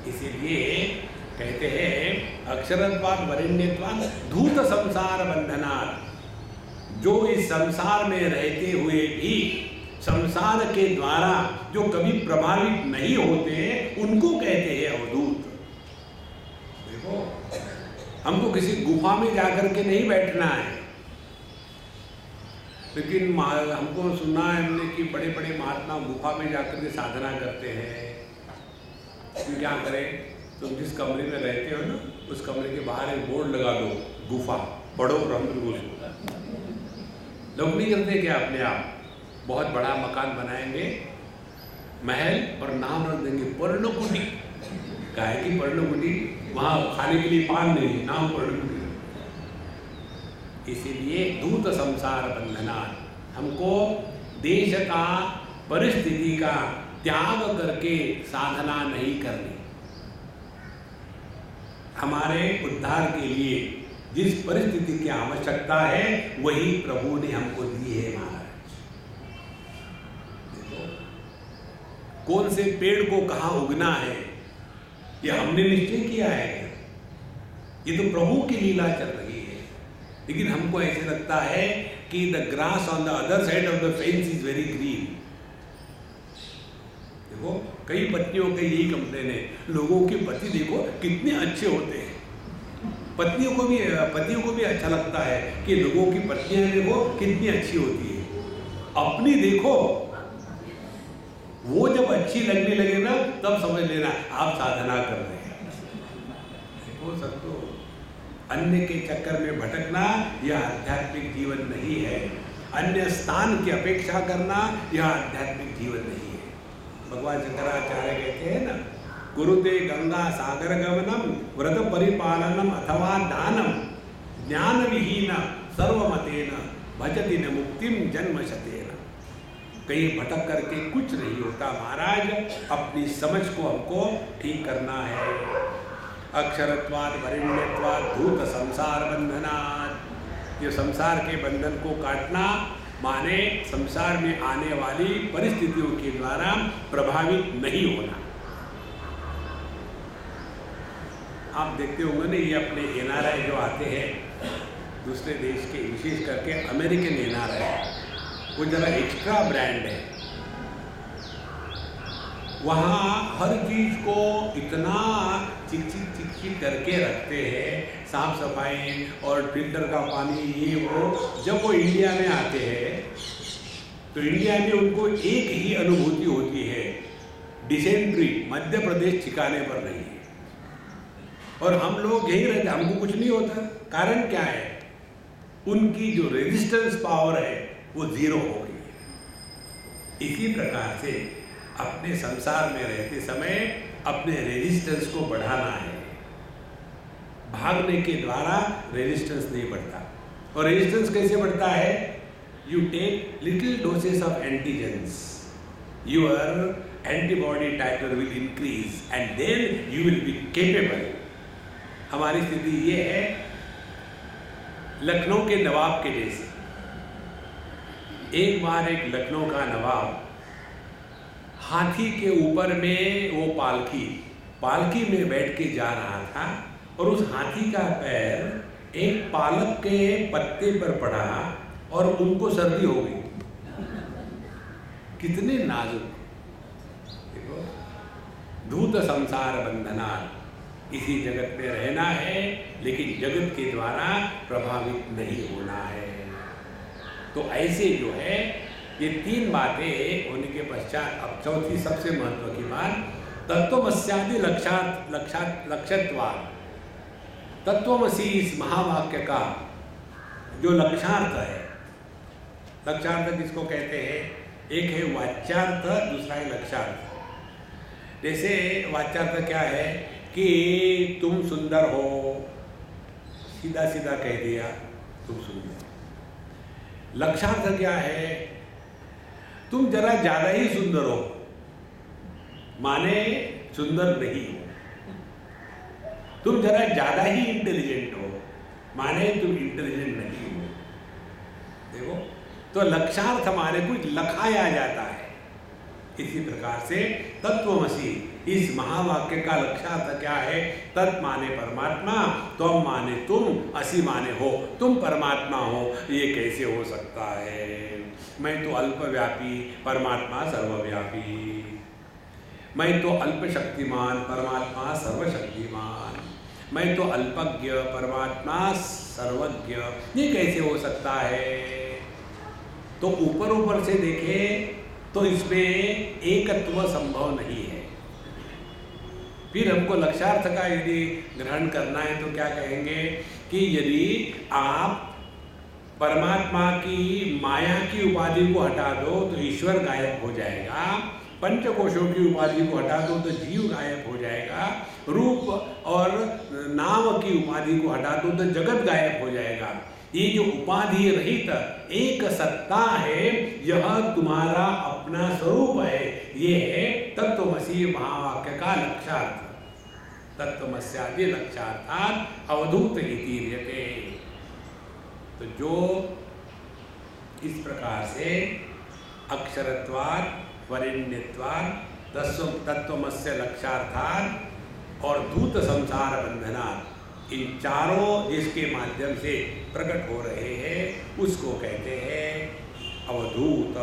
इसीलिए कहते हैं अक्षरत्वात् वरेण्यत्वात् धूत संसार बंधनात्, जो इस संसार में रहते हुए भी संसार के द्वारा जो कभी प्रभावित नहीं होते उनको कहते हैं अवधूत। देखो, हमको किसी गुफा में जाकर के नहीं बैठना है, लेकिन हमको सुना है हमने कि बड़े बड़े महात्मा गुफा में जाकर के साधना करते हैं। तो क्या करें, तुम जिस कमरे में रहते हो ना, उस कमरे के बाहर एक बोर्ड लगा दो, गुफा, पढ़ो ब्रह्म घोष। लोग नहीं करते क्या अपने आप बहुत बड़ा मकान बनाएंगे, महल, और नाम रख देंगे पर्णकुटी। काहे की पर्णकुटी? वहाँ खाने के लिए पान नहीं, नाम पर्णकुटी। इसीलिए दूत संसार बंधनात्, हमको देश का, परिस्थिति का त्याग करके साधना नहीं करनी। हमारे उद्धार के लिए जिस परिस्थिति की आवश्यकता है वही प्रभु ने हमको दी है महाराज। देखो, कौन से पेड़ को कहाँ उगना है ये हमने निश्चय किया है? ये तो प्रभु की लीला चल रही है। लेकिन हमको ऐसे लगता है कि the grass on the other side of the fence is very green. देखो, कई पत्नियों के यही कंप्लेन है, लोगों के पति देखो कितने अच्छे होते हैं। पतियों को भी अच्छा लगता है कि लोगों की पत्नियां देखो कितनी अच्छी होती है। अपनी देखो, वो जब अच्छी लगने लगे ना, तब समझ लेना आप साधना कर रहे हैं। देखो संतो, अन्य के चक्कर में भटकना यह आध्यात्मिक जीवन नहीं है। अन्य स्थान की अपेक्षा करना यह आध्यात्मिक जीवन नहीं है। भगवान शंकराचार्य कहते हैं ना, गुरुते गंगा सागर गमनम व्रत परिपालनम अथवा दानम ज्ञान विहीन सर्वमतेन भजति न मुक्तिम जन्मशतेन। कहीं भटक करके कुछ नहीं होता महाराज, अपनी समझ को हमको ठीक करना है। अक्षरत्वात् वरेण्यत्वात् धूत संसार बंधनात्, ये संसार के बंधन को काटना माने संसार में आने वाली परिस्थितियों के द्वारा प्रभावित नहीं होना। आप देखते होंगे ना, ये अपने एनआरआई जो आते हैं दूसरे देश के, विशेष करके अमेरिकन एनआरआई, वो जरा एक्स्ट्रा ब्रांड है। वहाँ हर चीज को इतना चिक करके रखते हैं, साफ सफाई और फिल्टर का पानी, ये वो। जब वो इंडिया में आते हैं तो इंडिया में उनको एक ही अनुभूति होती है, डिसेंट्री मध्य प्रदेश ठिकाने पर नहीं है। और हम लोग यही रहते, हमको कुछ नहीं होता। कारण क्या है? उनकी जो रेजिस्टेंस पावर है वो जीरो हो गई है। इसी प्रकार से अपने संसार में रहते समय अपने रेजिस्टेंस को बढ़ाना है। भागने के द्वारा रेजिस्टेंस नहीं बढ़ता। और रेजिस्टेंस कैसे बढ़ता है? You take little doses of antigens, your antibody titer will increase and then you will be capable. हमारी स्थिति ये है लखनऊ के नवाब के जैसे। एक बार एक लखनऊ का नवाब हाथी के ऊपर में वो पालकी में बैठ के जा रहा था, और उस हाथी का पैर एक पालक के पत्ते पर पड़ा और उनको सर्दी हो गई। कितने नाजुक। देखो, धूत संसार बंधनात्, इसी जगत में रहना है लेकिन जगत के द्वारा प्रभावित नहीं होना है। तो ऐसे जो है ये तीन बातें होने के पश्चात अब चौथी सबसे महत्व की बात, तत्वमस्यादि लक्ष्यत्वात्। तत्वमसि इस महावाक्य का जो लक्षार्थ है, लक्षार्थ किसको कहते हैं? एक है वाच्यार्थ, दूसरा है लक्षार्थ। जैसे वाच्यार्थ क्या है कि तुम सुंदर हो, सीधा सीधा कह दिया तुम सुंदर। लक्षार्थ क्या है? तुम जरा ज्यादा ही सुंदर हो, माने सुंदर नहीं हो। तुम जरा ज्यादा ही इंटेलिजेंट हो, माने तुम इंटेलिजेंट नहीं हो। देखो, तो लक्षार्थ हमारे कुछ लखाया जाता है। इसी प्रकार से तत्वमसि इस महावाक्य का लक्ष्यार्थ क्या है? तत् माने परमात्मा, त्वम माने तुम, असि माने हो, तुम परमात्मा हो। ये कैसे हो सकता है? मैं तो अल्पव्यापी, परमात्मा सर्वव्यापी। मैं तो अल्प शक्तिमान, परमात्मा सर्वशक्तिमान। मैं तो अल्पज्ञ, परमात्मा सर्वज्ञ। ये कैसे हो सकता है? तो ऊपर ऊपर से देखें तो इसमें एकत्व संभव नहीं है। फिर हमको लक्ष्यार्थ का यदि ग्रहण करना है तो क्या कहेंगे कि यदि आप परमात्मा की माया की उपाधि को हटा दो तो ईश्वर गायब हो जाएगा, पंचकोशों की उपाधि को हटा दो तो जीव गायब हो जाएगा, रूप और नाम की उपाधि को हटा दो तो जगत गायब हो जाएगा। ये जो उपाधि रहित एक सत्ता है, यह तुम्हारा अपना स्वरूप है। ये है तत्त्वमसि महावाक्य का लक्ष्यार्थ। तत्त्वमस्यादि लक्ष्यार्थात् अवधूत इति रीयते। तो जो इस प्रकार से अक्षरत्वात्, वरेण्यत्वात्, तत्त्वमस्य लक्ष्यार्थात् और धूत संसार बंधनात्, इन चारों जिसके माध्यम से प्रकट हो रहे हैं उसको कहते हैं अवधूत।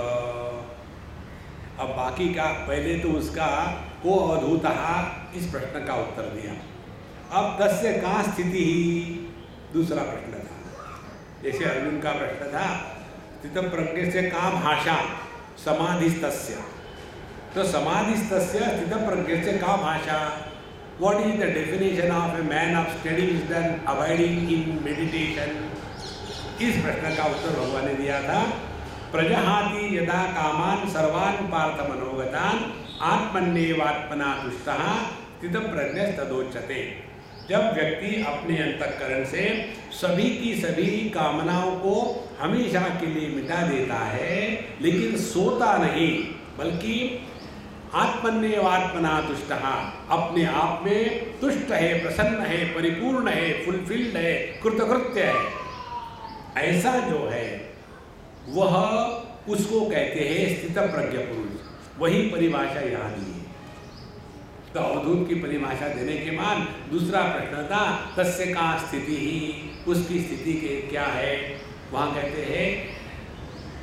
अब बाकी का पहले तो उसका को अवधूतः इस प्रश्न का उत्तर दिया। अब तस्य का स्थिति ही दूसरा प्रश्न था। जैसे अर्जुन का प्रश्न था स्थितम प्रज्ञ से का भाषा समाधिस्तस्य, तो समाधिस्तस्य स्थितम प्रज्ञ से का भाषा? What is the definition of a man of steady wisdom abiding in meditation? इस प्रश्न का उत्तर भगवान ने दिया था प्रजहाति यदा कामान सर्वान् पार्थ मनोगतान् आत्मन्येवात्मना तुष्टः स्थितः प्रज्ञस्तदोच्यते। जब व्यक्ति अपने अंतःकरण से सभी की सभी कामनाओं को हमेशा के लिए मिटा देता है, लेकिन सोता नहीं, बल्कि आत्मन्येवात्मना तुष्टः, अपने आप में तुष्ट है, प्रसन्न है, परिपूर्ण है, फुलफिल्ड है, कृतकृत्य है, ऐसा जो है वह उसको कहते हैं स्थित प्रज्ञ पुरुष। वही परिभाषा यहाँ दी है। तो अवधूत की परिभाषा देने के बाद दूसरा प्रश्न था तस्य का स्थिति ही, उसकी स्थिति के क्या है? वहाँ कहते हैं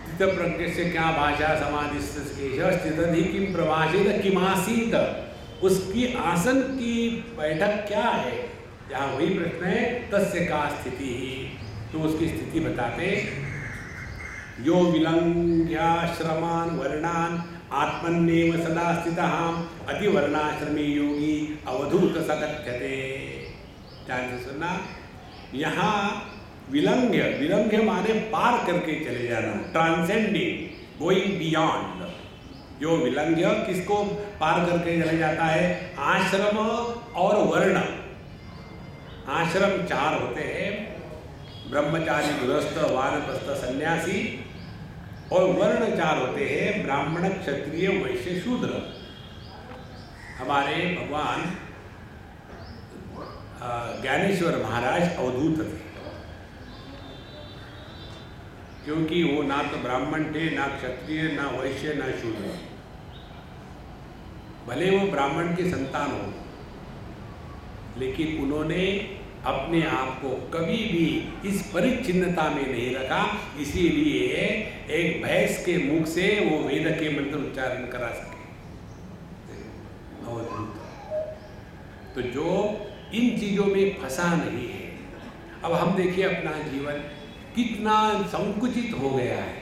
स्थित प्रज्ञ से क्या भाषा समाधिस्थिति किम प्रभाषित किमासीत, उसकी आसन की बैठक क्या है? यहाँ वही प्रश्न है तस्य का स्थिति ही, तो उसकी स्थिति बताते यो विलंघ्याश्रमान् वर्णान् आत्मन्नेव सदा स्थितः अतिवर्णाश्रमी योगी अवधूत स कथ्यते। ध्यान से सुनना, यहाँ विलंघ्य, विलंघ्य माने पार करके चले जाना, ट्रांसेंडिंग, गोइंग बियॉन्ड। जो विलंघ्य किसको पार करके चले जाता है? आश्रम और वर्ण। आश्रम चार होते हैं, ब्रह्मचारी, गृहस्थ, वानप्रस्थ, सन्यासी, और वर्ण चार होते हैं, ब्राह्मण, क्षत्रिय, वैश्य, शूद्र। हमारे भगवान ज्ञानेश्वर महाराज अवधूत थे, क्योंकि वो ना तो ब्राह्मण थे, ना क्षत्रिय, ना वैश्य, ना शूद्र। भले वो ब्राह्मण की संतान हो, लेकिन उन्होंने अपने आप को कभी भी इस परिच्छिन्नता में नहीं रखा। इसीलिए एक भैंस के मुख से वो वेद के मंत्र उच्चारण करा सके। तो जो इन चीजों में फंसा नहीं है, अब हम देखिए अपना जीवन कितना संकुचित हो गया है।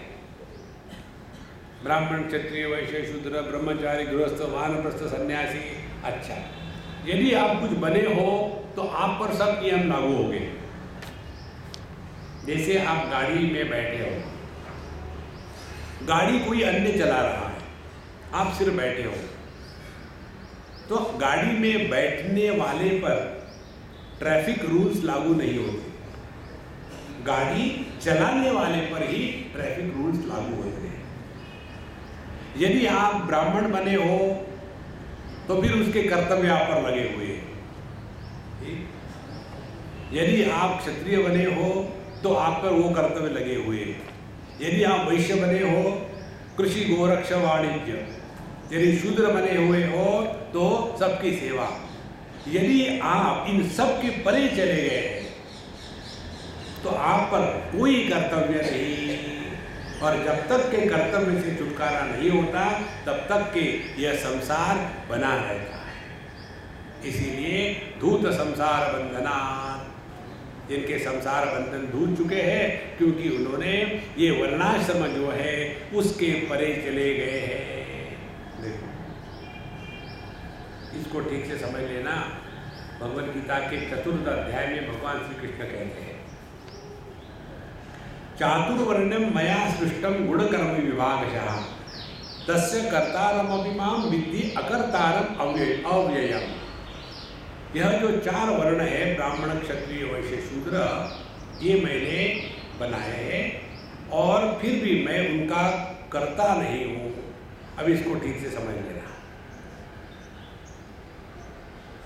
ब्राह्मण, क्षत्रिय, वैश्य, शूद्र, ब्रह्मचारी, गृहस्थ, वानप्रस्थ, सन्यासी। अच्छा, यदि आप कुछ बने हो तो आप पर सब नियम लागू हो गए। जैसे आप गाड़ी में बैठे हो, गाड़ी कोई अन्य चला रहा है, आप सिर्फ बैठे हो, तो गाड़ी में बैठने वाले पर ट्रैफिक रूल्स लागू नहीं होते, गाड़ी चलाने वाले पर ही ट्रैफिक रूल्स लागू होते हैं। यदि आप ब्राह्मण बने हो तो फिर उसके कर्तव्य आप पर लगे हुए हैं। यदि आप क्षत्रिय बने हो तो आप पर वो कर्तव्य लगे हुए हैं। यदि आप वैश्य बने हो, कृषि, गोरक्ष, वाणिज्य, यदि शूद्र बने हुए हो तो सबकी सेवा। यदि आप इन सब के परे चले गए तो आप पर कोई कर्तव्य नहीं, और जब तक के कर्तव्य से छुटकारा नहीं होता तब तक के यह संसार बना रहता है। इसीलिए धूत संसार बंधना, जिनके संसार बंधन धूत चुके हैं क्योंकि उन्होंने ये वर्णाश्रम जो है उसके परे चले गए हैं। देखो, इसको ठीक से समझ लेना। भगवद गीता के 4th अध्याय में भगवान श्री कृष्ण कहते हैं, चातुर्वर्ण्यम मया सृष्टम गुणकर्म विभागशः तस्य कर्तारमपि मां विद्धि अकर्तारम अव्ययम्। यह जो 4 वर्ण है, ब्राह्मण क्षत्रिय वैश्य शूद्र, ये मैंने बनाए हैं और फिर भी मैं उनका कर्ता नहीं हूँ। अब इसको ठीक से समझ लेना।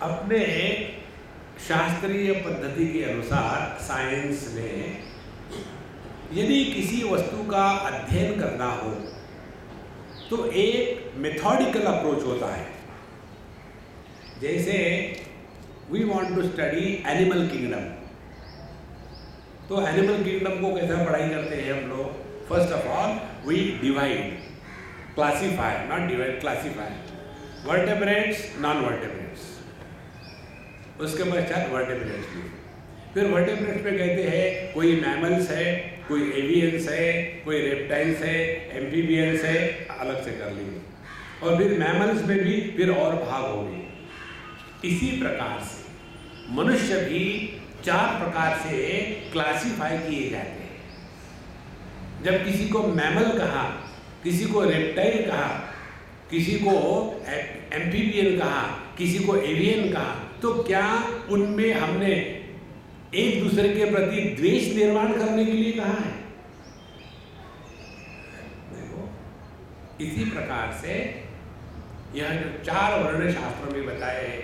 अपने शास्त्रीय पद्धति के अनुसार साइंस में यदि किसी वस्तु का अध्ययन करना हो तो एक मेथोडिकल अप्रोच होता है। जैसे we want to study animal kingdom, तो एनिमल किंगडम को कैसा पढ़ाई करते हैं हम लोग? First of all we divide, classify, not divide, classify, vertebrates, non vertebrates, उसके पश्चात वर्टेब्रेट्स में, फिर वर्टेब्रेट्स में कहते हैं कोई मैमल्स है, कोई एवियंस है, कोई रेप्टाइल्स है, एम्फीबियंस है, अलग से कर लेंगे, और फिर मैमल्स में भी फिर और भाग होंगे। इसी प्रकार से मनुष्य भी 4 प्रकार से क्लासीफाई किए जाते हैं। जब किसी को मैमल कहा, किसी को रेप्टाइल कहा, किसी को एम्फीबियन कहा, किसी को एवियन कहा, तो क्या उनमें हमने एक दूसरे के प्रति द्वेष निर्माण करने के लिए कहा है? देखो, इसी प्रकार से यह जो 4 वर्ण शास्त्रों में बताए हैं,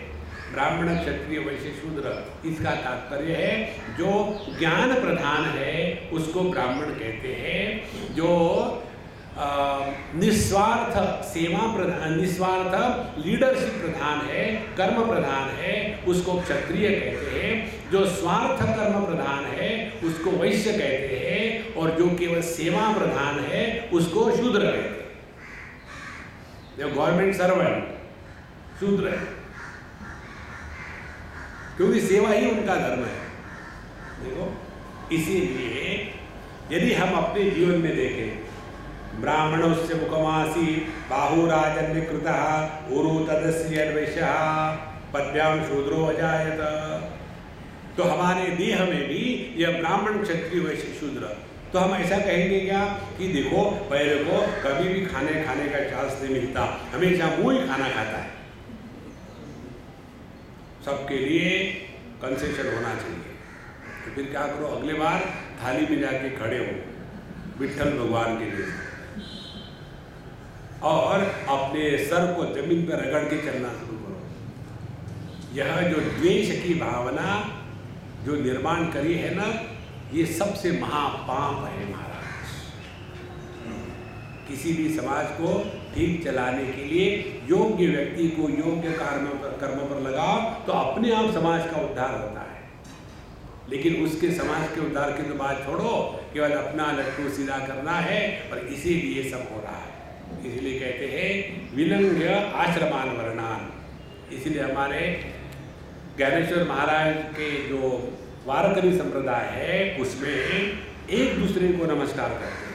ब्राह्मण क्षत्रिय वैश्य शूद्र, इसका तात्पर्य है जो ज्ञान प्रधान है उसको ब्राह्मण कहते हैं, जो निस्वार्थ सेवा प्रधान, निस्वार्थ लीडरशिप प्रधान है, कर्म प्रधान है, उसको क्षत्रिय कहते हैं, जो स्वार्थ कर्म प्रधान है उसको वैश्य कहते हैं, और जो केवल सेवा प्रधान है उसको शूद्र कहते हैं। जो गवर्नमेंट सर्वेंट शूद्र है, क्योंकि सेवा ही उनका धर्म है। देखो, इसीलिए यदि हम अपने जीवन में देखें, ब्राह्मणस्य मुखमासी बाहुराजन्य कृतः उरु तदस्य वैश्यः पद्भ्याम शूद्रो अजायत, तो हमारे देह में भी यह ब्राह्मण क्षत्रिय वैश्य शूद्र, तो हम ऐसा कहेंगे क्या कि देखो पहले को कभी भी खाने का चांस नहीं मिलता, हमेशा मुंह ही खाना खाता है, सबके लिए कंसेशन होना चाहिए। तो फिर क्या करो, अगले बार थाली में जाके खड़े हो विठ्ठल भगवान के लिए, और अपने सर को जमीन पर रगड़ के चलना शुरू करो। यह जो द्वेष की भावना जो निर्माण करी है ना, ये सबसे महापाप है महाराज। किसी भी समाज को ठीक चलाने के लिए योग्य व्यक्ति को योग्य कर्म पर लगाओ तो अपने आप समाज का उद्धार होता है। लेकिन उसके समाज के उद्धार की तो बात छोड़ो, केवल अपना लट्टू सीधा करना है, और इसीलिए सब हो रहा है। इसलिए कहते हैं विलंघ्य आश्रमान वर्णान। इसलिए हमारे ज्ञानेश्वर महाराज के जो वारकरी संप्रदाय है उसमें एक दूसरे को नमस्कार करते हैं।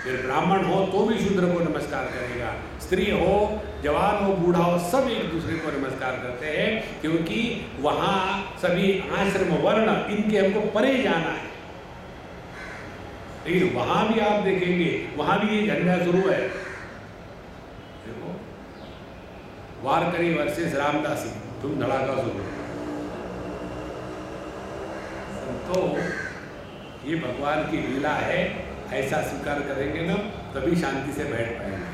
फिर ब्राह्मण हो तो भी शूद्र को नमस्कार करेगा, स्त्री हो, जवान हो, बूढ़ा हो, सब एक दूसरे को नमस्कार करते हैं, क्योंकि वहाँ सभी आश्रम वर्ण इनके हमको परे जाना है। लेकिन वहाँ भी आप देखेंगे, वहाँ भी ये झंडा शुरू है। देखो, वारकरी वर्सेस रामदासी, तुम धड़ाका सुनो। तो ये भगवान की लीला है, ऐसा स्वीकार करेंगे ना तभी शांति से बैठ पाएंगे।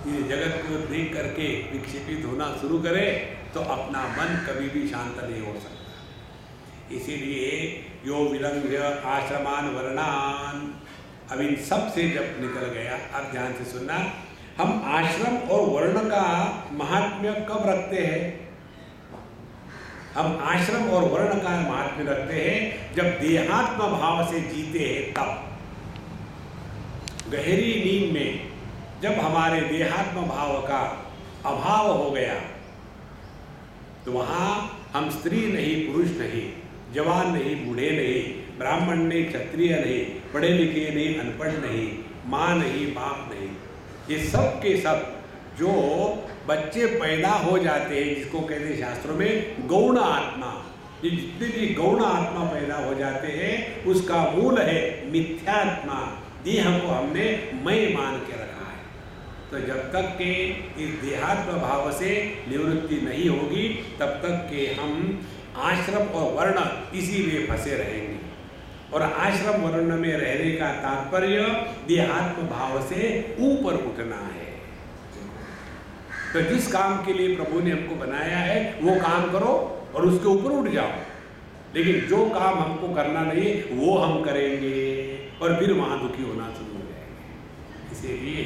ये जगत को देख करके विक्षेपित होना शुरू करे तो अपना मन कभी भी शांत नहीं हो सकता। इसीलिए यो विलंघ्य आश्रमान वर्णान, अब इन सब से जब निकल गया, अब ध्यान से सुनना, हम आश्रम और वर्ण का महात्म्य कब रखते हैं? हम आश्रम और वर्ण का महात्म्य रखते हैं जब देहात्म भाव से जीते हैं तब। गहरी नींद में जब हमारे देहात्म भाव का अभाव हो गया तो वहाँ हम स्त्री नहीं, पुरुष नहीं, जवान नहीं, बूढ़े नहीं, ब्राह्मण नहीं, क्षत्रिय नहीं, पढ़े लिखे नहीं, अनपढ़ नहीं, माँ नहीं, बाप नहीं, ये सब के सब जो बच्चे पैदा हो जाते हैं, जिसको कहते हैं शास्त्रों में गौण आत्मा, ये जितने भी गौण आत्मा पैदा हो जाते हैं उसका मूल है मिथ्यात्मा। देह को हमने मैं मान के रखा है। तो जब तक के इस देहात्म भाव से निवृत्ति नहीं होगी तब तक के हम आश्रम और वर्ण इसी में फंसे रहेंगे। और आश्रम वर्ण में रहने का तात्पर्य देहात्म भाव से ऊपर उठना है। तो जिस काम के लिए प्रभु ने हमको बनाया है वो काम करो और उसके ऊपर उठ जाओ, लेकिन जो काम हमको करना नहीं वो हम करेंगे और फिर वहाँ दुखी होना शुरू हो जाएंगे। इसीलिए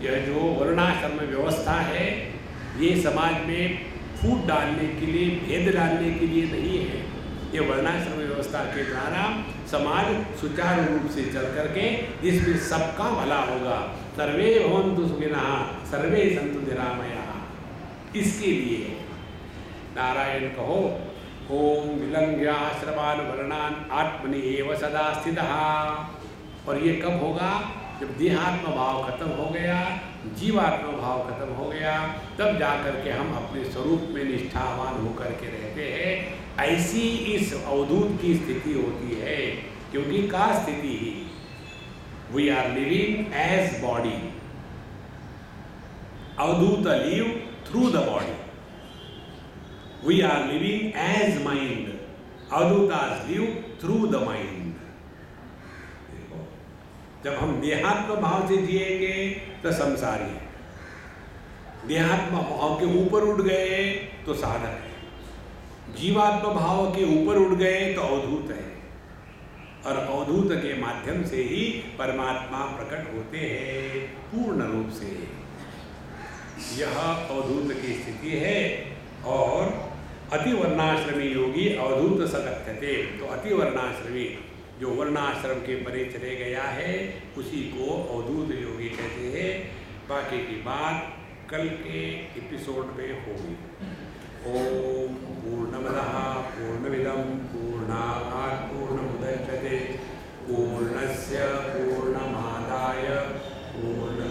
यह जो वर्णाश्रम व्यवस्था है ये समाज में फूट डालने के लिए, भेद डालने के लिए नहीं है। ये वर्णाश्रम व्यवस्था के द्वारा समाज सुचारू रूप से चल करके जिसमें सबका भला होगा, सर्वे भवन्तु सुखिनः सर्वे सन्तु निरामयाः, इसके लिए नारायण कहो ओम विलंघ्याश्रमान वर्णान आत्मनि एव सदा स्थितः। और ये कब होगा? जब देहात्म भाव खत्म हो गया, जीवात्म भाव खत्म हो गया, तब जाकर के हम अपने स्वरूप में निष्ठावान होकर के रहते हैं। ऐसी इस अवधूत की स्थिति होती है, क्योंकि का स्थिति ही we are living as body, avadhut live through the body, we are living as mind, avadhutas live through the mind. देखो, जब हम देहात्म भाव से जिएंगे तो संसारी है, देहात्म भाव के ऊपर उठ गए तो साधक है, जीवात्म भाव के ऊपर उठ गए तो अवधूत है, और अवधूत के माध्यम से ही परमात्मा प्रकट होते हैं पूर्ण रूप से। यह अवधूत की स्थिति है। और अतिवर्णाश्रमी योगी अवधूत सकथ्यते, तो अतिवर्णाश्रमी जो वर्णाश्रम के परे चले गया है उसी को अवधूत योगी कहते हैं। बाकी की बात कल के एपिसोड में होगी। ओम पूर्णमदः पूर्णमिदं पूर्णात् पूर्णमुदच्यते पूर्णस्य पूर्णमादाय पूर्ण